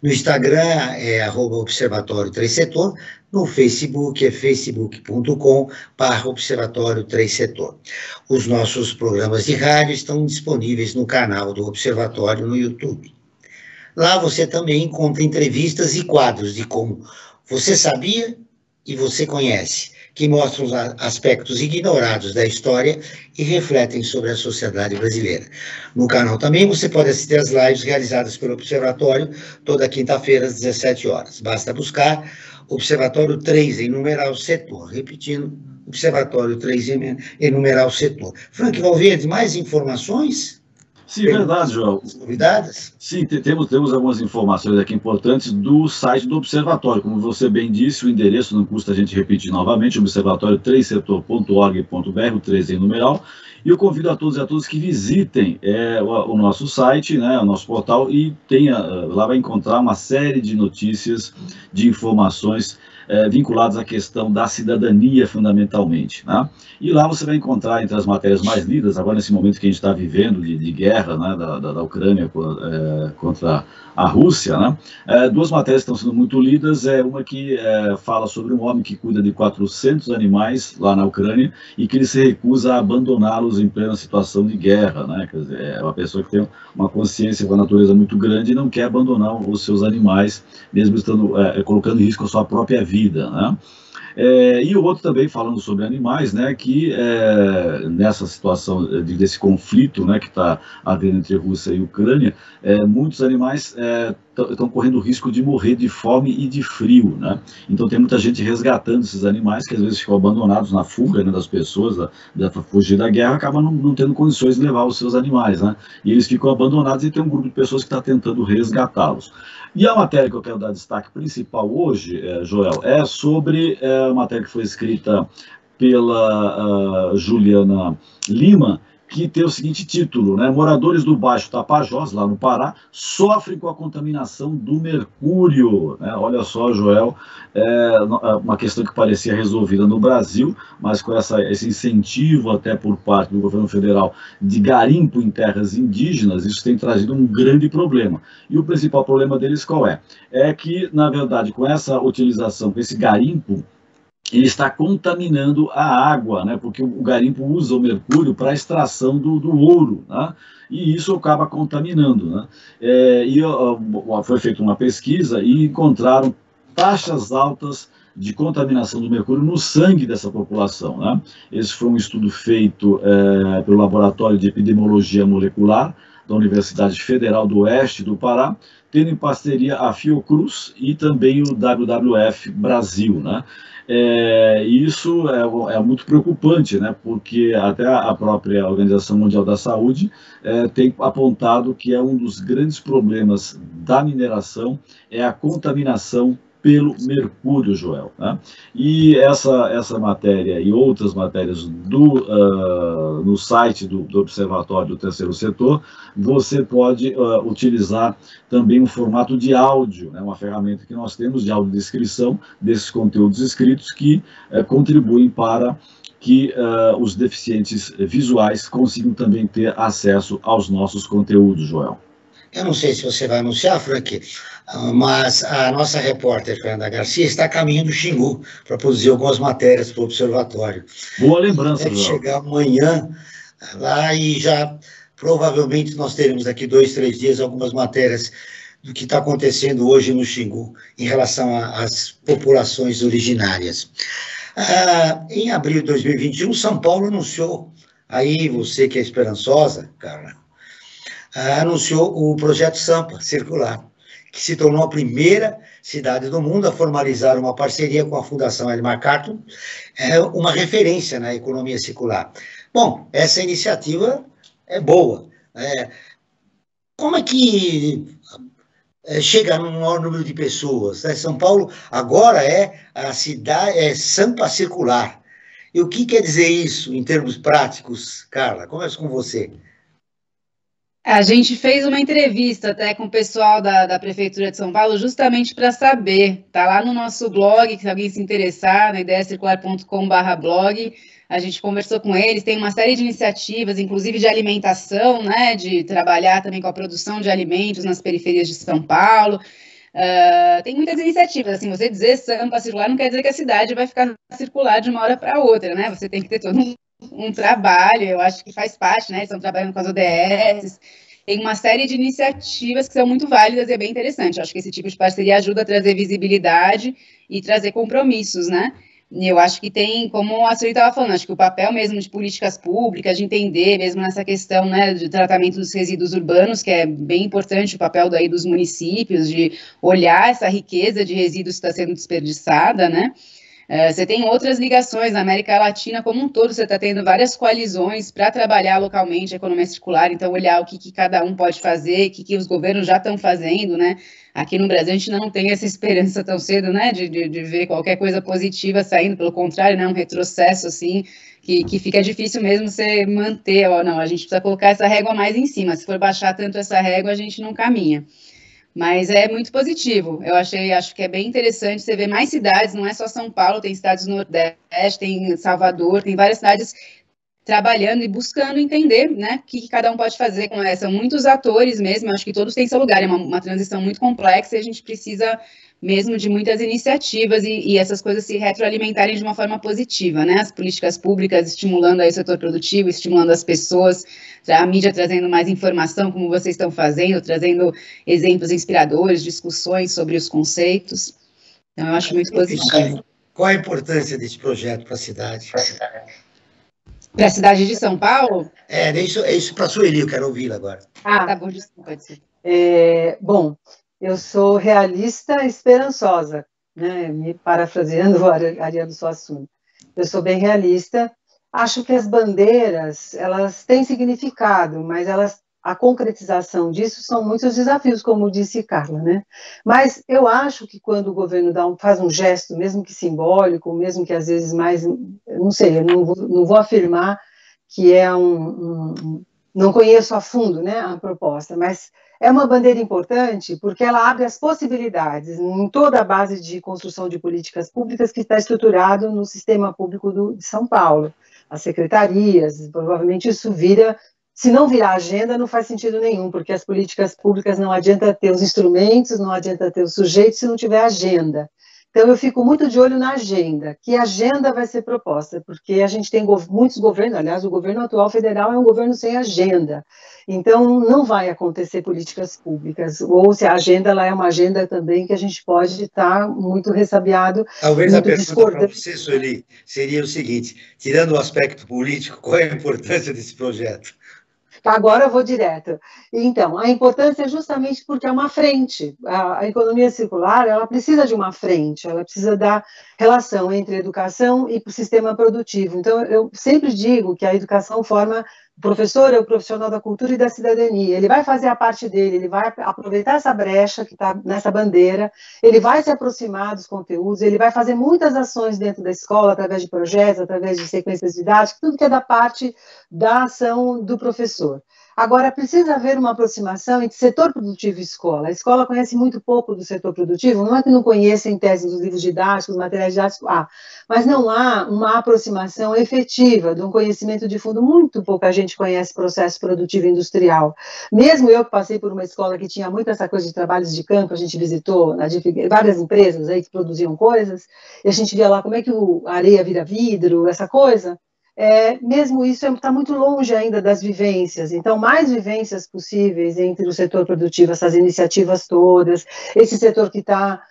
No Instagram é @Observatório 3 Setor, no Facebook é facebook.com/Observatório 3 Setor. Os nossos programas de rádio estão disponíveis no canal do Observatório no YouTube. Lá você também encontra entrevistas e quadros de como você sabia e você conhece, que mostram os aspectos ignorados da história e refletem sobre a sociedade brasileira. No canal também você pode assistir às lives realizadas pelo Observatório toda quinta-feira às 17 horas. Basta buscar Observatório 3 em numeral setor. Repetindo, Observatório 3 em numeral setor. Frank Valverde, mais informações? Sim, verdade, João. Convidadas? Sim, temos algumas informações aqui importantes do site do Observatório. Como você bem disse, o endereço não custa a gente repetir novamente, observatório3setor.org.br, o 3 em numeral. E eu convido a todos e a todas que visitem o nosso site, né, o nosso portal, e lá vai encontrar uma série de notícias, de informações vinculadas à questão da cidadania, fundamentalmente, né? E lá você vai encontrar, entre as matérias mais lidas, agora nesse momento que a gente está vivendo de guerra, né, da Ucrânia contra a Rússia, né, duas matérias que estão sendo muito lidas. Uma que fala sobre um homem que cuida de 400 animais lá na Ucrânia e que ele se recusa a abandoná-los em plena situação de guerra, né? Quer dizer, é uma pessoa que tem uma consciência com a natureza muito grande e não quer abandonar os seus animais, mesmo estando colocando em risco a sua própria vida, né? E o outro também falando sobre animais, né, que nessa situação desse conflito, né, que está havendo entre Rússia e Ucrânia, muitos animais estão correndo o risco de morrer de fome e de frio, né? Então tem muita gente resgatando esses animais que às vezes ficam abandonados na fuga, né, das pessoas, para fugir da guerra, acabam não tendo condições de levar os seus animais, né? E eles ficam abandonados e tem um grupo de pessoas que está tentando resgatá-los. E a matéria que eu quero dar destaque principal hoje, Joel, é sobre uma matéria que foi escrita pela Juliana Lima, que tem o seguinte título, né? Moradores do Baixo Tapajós, lá no Pará, sofrem com a contaminação do mercúrio, né? Olha só, Joel, uma questão que parecia resolvida no Brasil, mas com esse incentivo até por parte do governo federal de garimpo em terras indígenas, isso tem trazido um grande problema. E o principal problema deles qual é? É que, na verdade, com essa utilização, com esse garimpo, ele está contaminando a água, né? Porque o garimpo usa o mercúrio para a extração do ouro, né? E isso acaba contaminando, né? Foi feita uma pesquisa e encontraram taxas altas de contaminação do mercúrio no sangue dessa população, né? Esse foi um estudo feito pelo Laboratório de Epidemiologia Molecular da Universidade Federal do Oeste do Pará, tendo em parceria a Fiocruz e também o WWF Brasil, né? Isso é muito preocupante, né? Porque até a própria Organização Mundial da Saúde tem apontado que é um dos grandes problemas da mineração é a contaminação pelo mercúrio, Joel, né? E essa matéria e outras matérias no site do Observatório do Terceiro Setor, você pode utilizar também um formato de áudio, né? Uma ferramenta que nós temos de audiodescrição desses conteúdos escritos que contribuem para que os deficientes visuais consigam também ter acesso aos nossos conteúdos, Joel. Eu não sei se você vai anunciar, Frank, mas a nossa repórter, Fernanda Garcia, está a caminho do Xingu para produzir algumas matérias para o Observatório. Boa lembrança, Deve Joel. chegar amanhã lá e já provavelmente nós teremos daqui 2, 3 dias algumas matérias do que está acontecendo hoje no Xingu em relação às populações originárias. Em abril de 2021, São Paulo anunciou, aí você que é esperançosa, Carla, anunciou o projeto Sampa Circular, que se tornou a primeira cidade do mundo a formalizar uma parceria com a Fundação Ellen MacArthur, uma referência na economia circular. Bom, essa iniciativa é boa. Como é que chega no maior número de pessoas? São Paulo agora é a cidade, Sampa Circular. E o que quer dizer isso em termos práticos, Carla? Começo com você. A gente fez uma entrevista até com o pessoal da Prefeitura de São Paulo, justamente para saber. Está lá no nosso blog, se alguém se interessar, na ideiacircular.com/blog. A gente conversou com eles, tem uma série de iniciativas, inclusive de alimentação, né, de trabalhar também com a produção de alimentos nas periferias de São Paulo. Tem muitas iniciativas, assim, você dizer Sampa Circular não quer dizer que a cidade vai ficar circular de uma hora para outra, né? Você tem que ter todo um trabalho, eu acho que faz parte, né? Estão trabalhando com as ODS, tem uma série de iniciativas que são muito válidas e é bem interessante. Eu acho que esse tipo de parceria ajuda a trazer visibilidade e trazer compromissos, né? E eu acho que tem, como a Sueli estava falando, acho que o papel mesmo de políticas públicas, de entender mesmo nessa questão, né, de tratamento dos resíduos urbanos, que é bem importante o papel daí dos municípios, de olhar essa riqueza de resíduos que está sendo desperdiçada, né? Você tem outras ligações na América Latina como um todo, você está tendo várias coalizões para trabalhar localmente a economia circular, então olhar o que cada um pode fazer, o que os governos já estão fazendo, né? Aqui no Brasil a gente ainda não tem essa esperança tão cedo, né, de ver qualquer coisa positiva saindo, pelo contrário, né, um retrocesso, assim, que fica difícil mesmo você manter, não, a gente precisa colocar essa régua mais em cima, se for baixar tanto essa régua, a gente não caminha. Mas é muito positivo, acho que é bem interessante você ver mais cidades, não é só São Paulo, tem cidades do Nordeste, tem Salvador, tem várias cidades trabalhando e buscando entender, né, o que cada um pode fazer com essa. São muitos atores mesmo, acho que todos têm seu lugar, é uma transição muito complexa e a gente precisa mesmo de muitas iniciativas e essas coisas se retroalimentarem de uma forma positiva, né, as políticas públicas estimulando aí o setor produtivo, estimulando as pessoas, a mídia trazendo mais informação, como vocês estão fazendo, trazendo exemplos inspiradores, discussões sobre os conceitos, então eu acho muito positivo. Qual a importância desse projeto para a cidade? Para a cidade de São Paulo? É isso para a Sueli, eu quero ouvi-la agora. Tá bom, desculpa. Bom, eu sou realista esperançosa, né? Me parafraseando o Ariano Suassuna. Eu sou bem realista, acho que as bandeiras, elas têm significado, mas a concretização disso são muitos desafios, como disse Carla, né? Mas eu acho que quando o governo faz um gesto, mesmo que simbólico, mesmo que às vezes mais, não sei, eu não vou afirmar que é não conheço a fundo, né, a proposta, mas é uma bandeira importante porque ela abre as possibilidades em toda a base de construção de políticas públicas que está estruturado no sistema público de São Paulo, as secretarias, provavelmente isso se não virar agenda, não faz sentido nenhum, porque as políticas públicas não adianta ter os instrumentos, não adianta ter os sujeitos se não tiver agenda. Então, eu fico muito de olho na agenda, que agenda vai ser proposta, porque a gente tem muitos governos, aliás, o governo atual federal é um governo sem agenda, então não vai acontecer políticas públicas, ou se a agenda ela é uma agenda também que a gente pode estar muito ressabiado. Talvez a pergunta para você, Sueli, seria o seguinte, tirando o aspecto político, qual é a importância desse projeto? Agora eu vou direto. Então, a importância é justamente porque é uma frente. A economia circular, ela precisa de uma frente, ela precisa da relação entre a educação e o sistema produtivo. Então, eu sempre digo que a educação forma o professor é o profissional da cultura e da cidadania. Ele vai fazer a parte dele, ele vai aproveitar essa brecha que está nessa bandeira, ele vai se aproximar dos conteúdos, ele vai fazer muitas ações dentro da escola, através de projetos, através de sequências didáticas, tudo que é da parte da ação do professor. Agora, precisa haver uma aproximação entre setor produtivo e escola. A escola conhece muito pouco do setor produtivo, não é que não conheça em tese os livros didáticos, os materiais didáticos, mas não há uma aproximação efetiva de um conhecimento de fundo. Muito pouca gente conhece processo produtivo industrial. Mesmo eu que passei por uma escola que tinha muito essa coisa de trabalhos de campo, a gente visitou várias empresas aí que produziam coisas, e a gente via lá como é que a areia vira vidro, essa coisa. Mesmo isso está muito longe ainda das vivências, então mais vivências possíveis entre o setor produtivo, essas iniciativas todas, esse setor que está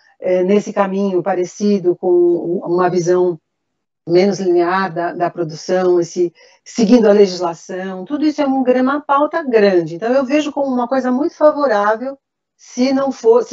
nesse caminho parecido com uma visão menos linear da produção, seguindo a legislação, tudo isso é uma pauta grande, então eu vejo como uma coisa muito favorável se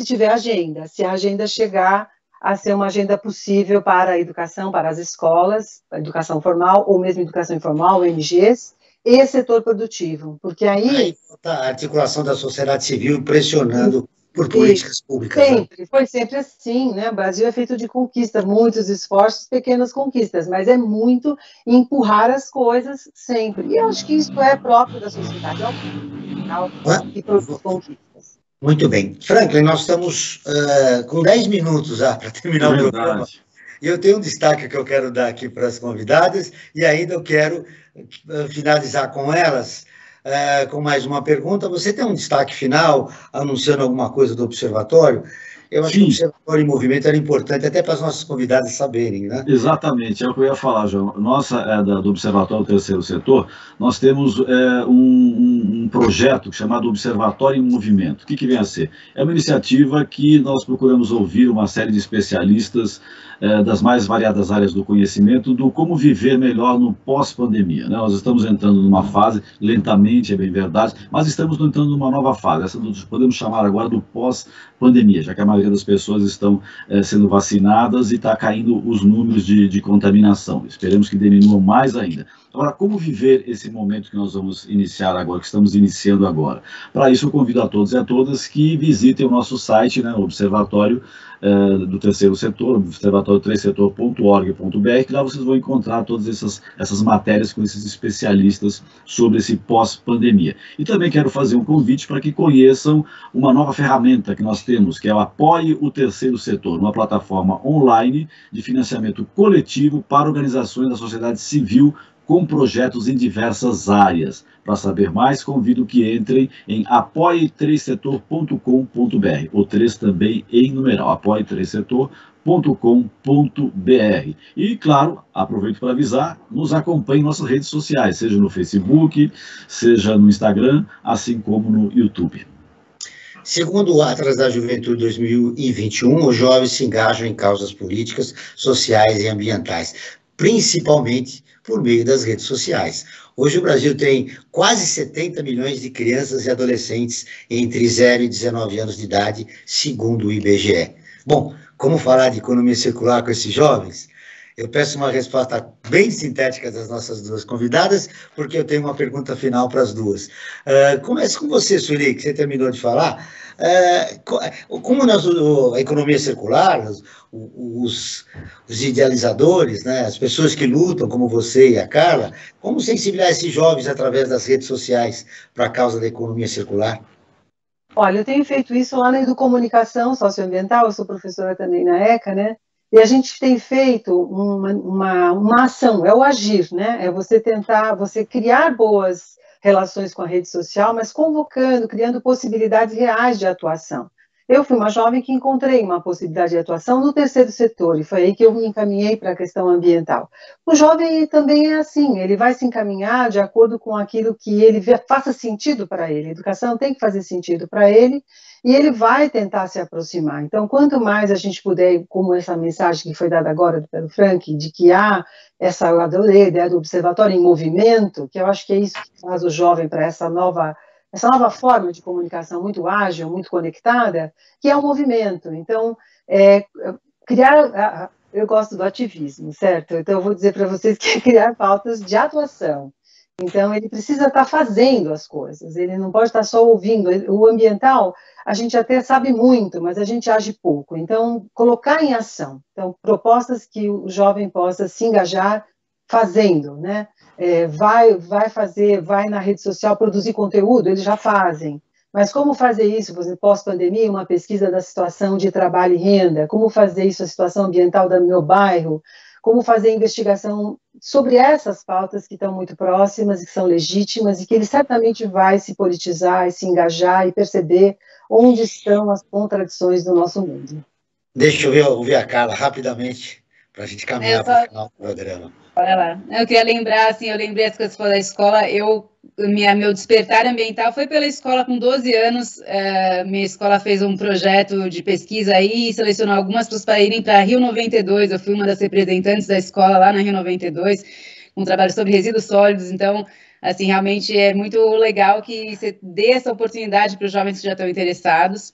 tiver agenda, se a agenda chegar a ser uma agenda possível para a educação, para as escolas, a educação formal, ou mesmo educação informal, ONGs, e setor produtivo, porque aí a articulação da sociedade civil pressionando por políticas públicas. Sempre, né? Foi sempre assim, né? O Brasil é feito de conquistas, muitos esforços, pequenas conquistas, mas é muito empurrar as coisas sempre, e eu acho que isso é próprio da sociedade, que produz conquistas. Muito bem. Franklin, nós estamos com 10 minutos já para terminar o programa. E eu tenho um destaque que eu quero dar aqui para as convidadas, e ainda eu quero finalizar com elas, com mais uma pergunta. Você tem um destaque final, anunciando alguma coisa do Observatório? Eu acho que o Observatório em Movimento era importante, até para as nossas convidadas saberem, né? Exatamente, é o que eu ia falar, João. Nossa, do Observatório do Terceiro Setor, nós temos um projeto chamado Observatório em Movimento. O que vem a ser? É uma iniciativa que nós procuramos ouvir uma série de especialistas das mais variadas áreas do conhecimento, do como viver melhor no pós-pandemia, né? Nós estamos entrando numa fase, lentamente, é bem verdade, mas estamos entrando numa nova fase, essa podemos chamar agora do pós-pandemia, já que a maioria das pessoas estão sendo vacinadas e está caindo os números de contaminação. Esperemos que diminuam mais ainda. Agora, como viver esse momento que nós vamos iniciar agora, que estamos iniciando agora? Para isso, eu convido a todos e a todas que visitem o nosso site, né, o Observatório do Terceiro Setor, observatório3setor.org.br, que lá vocês vão encontrar todas essas matérias com esses especialistas sobre esse pós-pandemia. E também quero fazer um convite para que conheçam uma nova ferramenta que nós temos, que é o Apoie o Terceiro Setor, uma plataforma online de financiamento coletivo para organizações da sociedade civil com projetos em diversas áreas. Para saber mais, convido que entrem em apoie3setor.com.br, o 3 também em numeral, apoie3setor.com.br. E, claro, aproveito para avisar, nos acompanhe em nossas redes sociais, seja no Facebook, seja no Instagram, assim como no YouTube. Segundo o Atlas da Juventude 2021, os jovens se engajam em causas políticas, sociais e ambientais, principalmente por meio das redes sociais. Hoje o Brasil tem quase 70 milhões de crianças e adolescentes entre 0 e 19 anos de idade, segundo o IBGE. Bom, como falar de economia circular com esses jovens? Eu peço uma resposta bem sintética das nossas duas convidadas, porque eu tenho uma pergunta final para as duas. Começo com você, Sueli, que você terminou de falar. Como a economia circular, os idealizadores, né, as pessoas que lutam, como você e a Carla, como sensibilizar esses jovens através das redes sociais para a causa da economia circular? Olha, eu tenho feito isso lá na Educomunicação Socioambiental, eu sou professora também na ECA, né? E a gente tem feito uma ação, é o agir, né? É você criar boas relações com a rede social, mas convocando, criando possibilidades reais de atuação. Eu fui uma jovem que encontrei uma possibilidade de atuação no terceiro setor, e foi aí que eu me encaminhei para a questão ambiental. O jovem também é assim, ele vai se encaminhar de acordo com aquilo que ele faça sentido para ele. A educação tem que fazer sentido para ele, e ele vai tentar se aproximar. Então, quanto mais a gente puder, como essa mensagem que foi dada agora pelo Frank, de que há essa, eu adorei a ideia do observatório em movimento, que eu acho que é isso que faz o jovem para essa nova forma de comunicação muito ágil, muito conectada, que é o movimento. Então, eu gosto do ativismo, certo? Então, eu vou dizer para vocês que é criar pautas de atuação. Então, ele precisa estar fazendo as coisas, ele não pode estar só ouvindo. O ambiental, a gente até sabe muito, mas a gente age pouco. Então, colocar em ação. Então, propostas que o jovem possa se engajar fazendo, né? Vai na rede social produzir conteúdo, eles já fazem. Mas como fazer isso, por exemplo, pós-pandemia, uma pesquisa da situação de trabalho e renda, como fazer isso, a situação ambiental do meu bairro, como fazer investigação sobre essas pautas que estão muito próximas e que são legítimas e que ele certamente vai se politizar e se engajar e perceber onde estão as contradições do nosso mundo. Deixa eu ouvir a Carla rapidamente, para a gente caminhar para o final do programa. Olha lá, eu queria lembrar, assim, eu lembrei as coisas que você falou da escola, meu despertar ambiental foi pela escola com 12 anos, minha escola fez um projeto de pesquisa aí e selecionou algumas pessoas para irem para Rio 92, eu fui uma das representantes da escola lá na Rio 92, com um trabalho sobre resíduos sólidos, então, assim, realmente é muito legal que você dê essa oportunidade para os jovens que já estão interessados.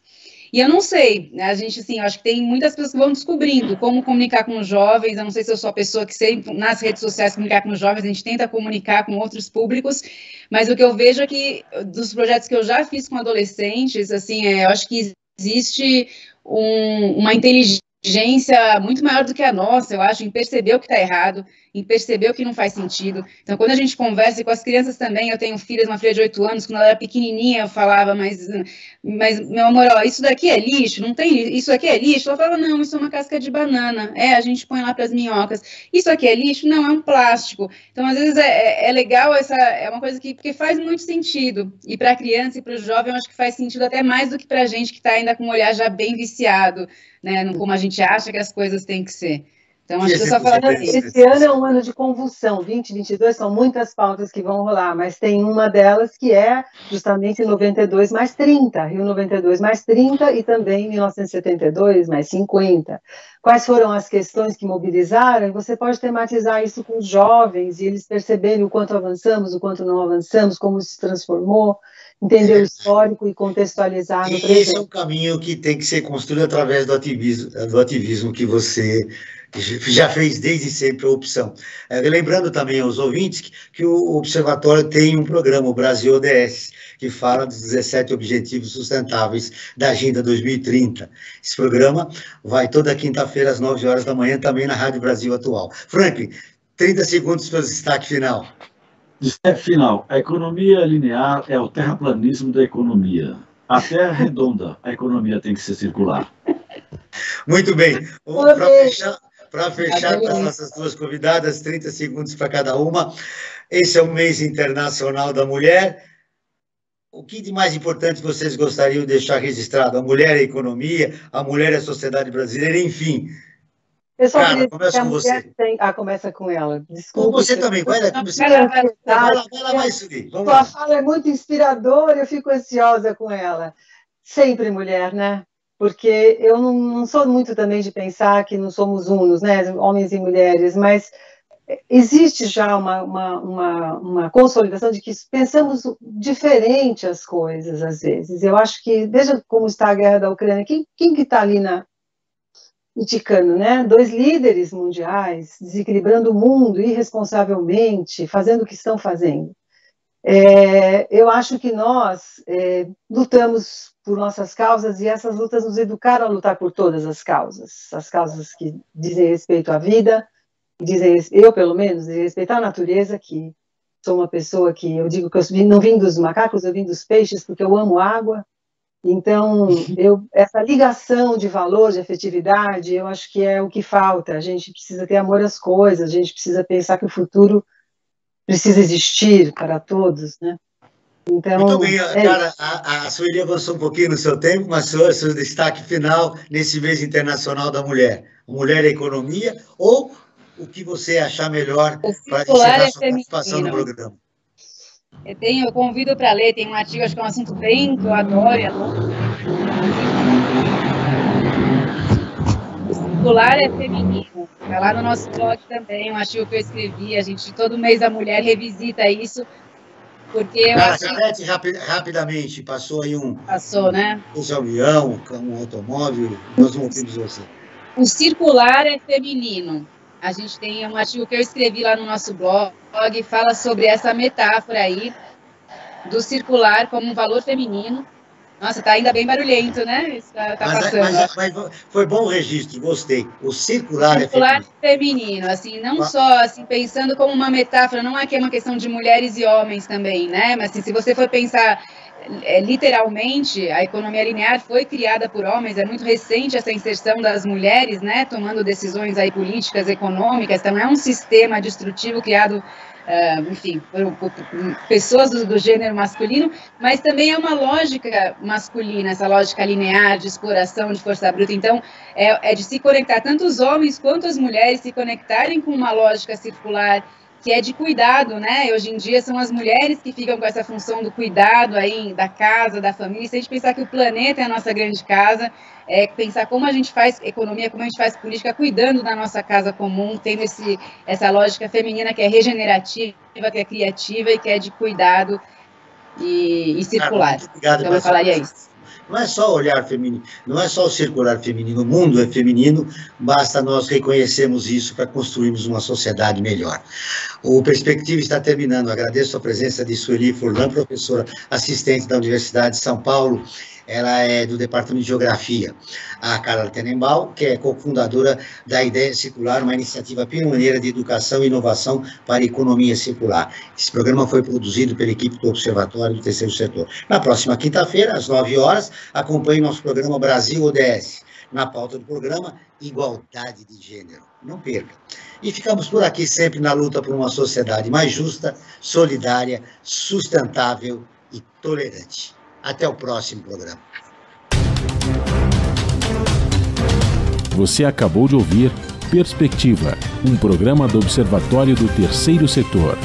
E eu não sei, a gente, assim, eu acho que tem muitas pessoas que vão descobrindo como comunicar com os jovens, eu não sei se eu sou a pessoa que sei, nas redes sociais, comunicar com os jovens, a gente tenta comunicar com outros públicos, mas o que eu vejo é que, dos projetos que eu já fiz com adolescentes, assim, eu acho que existe uma inteligência muito maior do que a nossa, eu acho, em perceber o que está errado, em perceber o que não faz sentido. Então, quando a gente conversa com as crianças também, eu tenho uma filha de 8 anos, quando ela era pequenininha, eu falava, mas meu amor, ó, isso daqui é lixo, não tem, isso aqui é lixo? Ela falava, não, isso é uma casca de banana, a gente põe lá para as minhocas. Isso aqui é lixo? Não, é um plástico. Então, às vezes, é legal, é uma coisa porque faz muito sentido. E para a criança e para o jovem, eu acho que faz sentido até mais do que para a gente que está ainda com um olhar já bem viciado, né, como a gente acha que as coisas têm que ser. Então, acho que eu só falando assim. Esse ano é um ano de convulsão, 2022, são muitas pautas que vão rolar, mas tem uma delas que é justamente 92 mais 30, Rio 92 mais 30 e também 1972 mais 50. Quais foram as questões que mobilizaram? E você pode tematizar isso com os jovens e eles perceberem o quanto avançamos, o quanto não avançamos, como se transformou, entender o histórico e contextualizar no presente. Esse é um caminho que tem que ser construído através do ativismo que você já fez desde sempre a opção. Lembrando também aos ouvintes que o Observatório tem um programa, o Brasil ODS, que fala dos 17 Objetivos Sustentáveis da Agenda 2030. Esse programa vai toda quinta-feira às 9 horas da manhã, também na Rádio Brasil Atual. Franklin, 30 segundos para o destaque final. Destaque final. A economia linear é o terraplanismo da economia. A terra é redonda, a economia tem que ser circular. Muito bem. Para fechar com as nossas duas convidadas, 30 segundos para cada uma. Esse é o mês internacional da mulher. O que de mais importante vocês gostariam de deixar registrado? A mulher é a economia, a mulher é a sociedade brasileira, enfim. Cara, começa com você. Começa com ela. Desculpa. Com você também, vai lá, vai subir. Sua fala é muito inspiradora, eu fico ansiosa com ela. Sempre mulher, né? Porque eu não sou muito também de pensar que não somos unos, né, homens e mulheres, mas existe já uma consolidação de que pensamos diferente as coisas, às vezes. Eu acho que, veja como está a guerra da Ucrânia, quem que está ali indicando, né? 2 líderes mundiais desequilibrando o mundo irresponsavelmente, fazendo o que estão fazendo. Eu acho que nós lutamos por nossas causas e essas lutas nos educaram a lutar por todas as causas que dizem respeito à vida, eu pelo menos, dizem respeito à natureza, que sou uma pessoa que eu digo que eu não vim dos macacos, eu vim dos peixes porque eu amo água, então essa ligação de valor, de afetividade, eu acho que é o que falta, a gente precisa ter amor às coisas, a gente precisa pensar que o futuro precisa existir para todos, né? Então, muito bem, cara, a Sueli avançou um pouquinho no seu tempo, mas seu destaque final nesse mês internacional da mulher. Mulher e economia, ou o que você achar melhor para encerrar sua participação no programa? Eu convido para ler, tem um artigo, acho que é um assunto bem que eu adoro, O circular é feminino. Está lá no nosso blog também, um artigo que eu escrevi. A gente, todo mês a mulher revisita isso, porque eu acho... repete rapidamente, passou aí Passou, né? Um avião, um automóvel, nós não ouvimos você. O circular é feminino. A gente tem um artigo que eu escrevi lá no nosso blog, fala sobre essa metáfora aí do circular como um valor feminino. Nossa, tá ainda bem barulhento, né? Isso tá passando. Mas foi bom o registro, gostei. O circular é feminino, assim, não só assim, pensando como uma metáfora, não é que é uma questão de mulheres e homens também, né? Mas assim, se você for pensar literalmente, a economia linear foi criada por homens, é muito recente essa inserção das mulheres, né, tomando decisões aí políticas, econômicas, então é um sistema destrutivo criado, enfim, por pessoas do gênero masculino, mas também é uma lógica masculina, essa lógica linear de exploração de força bruta, então é de se conectar, tanto os homens quanto as mulheres se conectarem com uma lógica circular, que é de cuidado, né? Hoje em dia são as mulheres que ficam com essa função do cuidado aí da casa, da família. Se a gente pensar que o planeta é a nossa grande casa, pensar como a gente faz economia, como a gente faz política, cuidando da nossa casa comum, tendo essa lógica feminina que é regenerativa, que é criativa e que é de cuidado e circular. Obrigado, então eu falaria isso. Não é só o olhar feminino, não é só o circular feminino, o mundo é feminino, basta nós reconhecermos isso para construirmos uma sociedade melhor. O Perspectiva está terminando, agradeço a presença de Sueli Furlan, professora assistente da Universidade de São Paulo, ela é do Departamento de Geografia. A Carla Tenenbaum, que é cofundadora da Ideia Circular, uma iniciativa pioneira de educação e inovação para a economia circular. Esse programa foi produzido pela equipe do Observatório do Terceiro Setor. Na próxima quinta-feira, às 9 horas, acompanhe nosso programa Brasil ODS. Na pauta do programa, igualdade de gênero. Não perca. E ficamos por aqui sempre na luta por uma sociedade mais justa, solidária, sustentável e tolerante. Até o próximo programa. Você acabou de ouvir Perspectiva, um programa do Observatório do Terceiro Setor.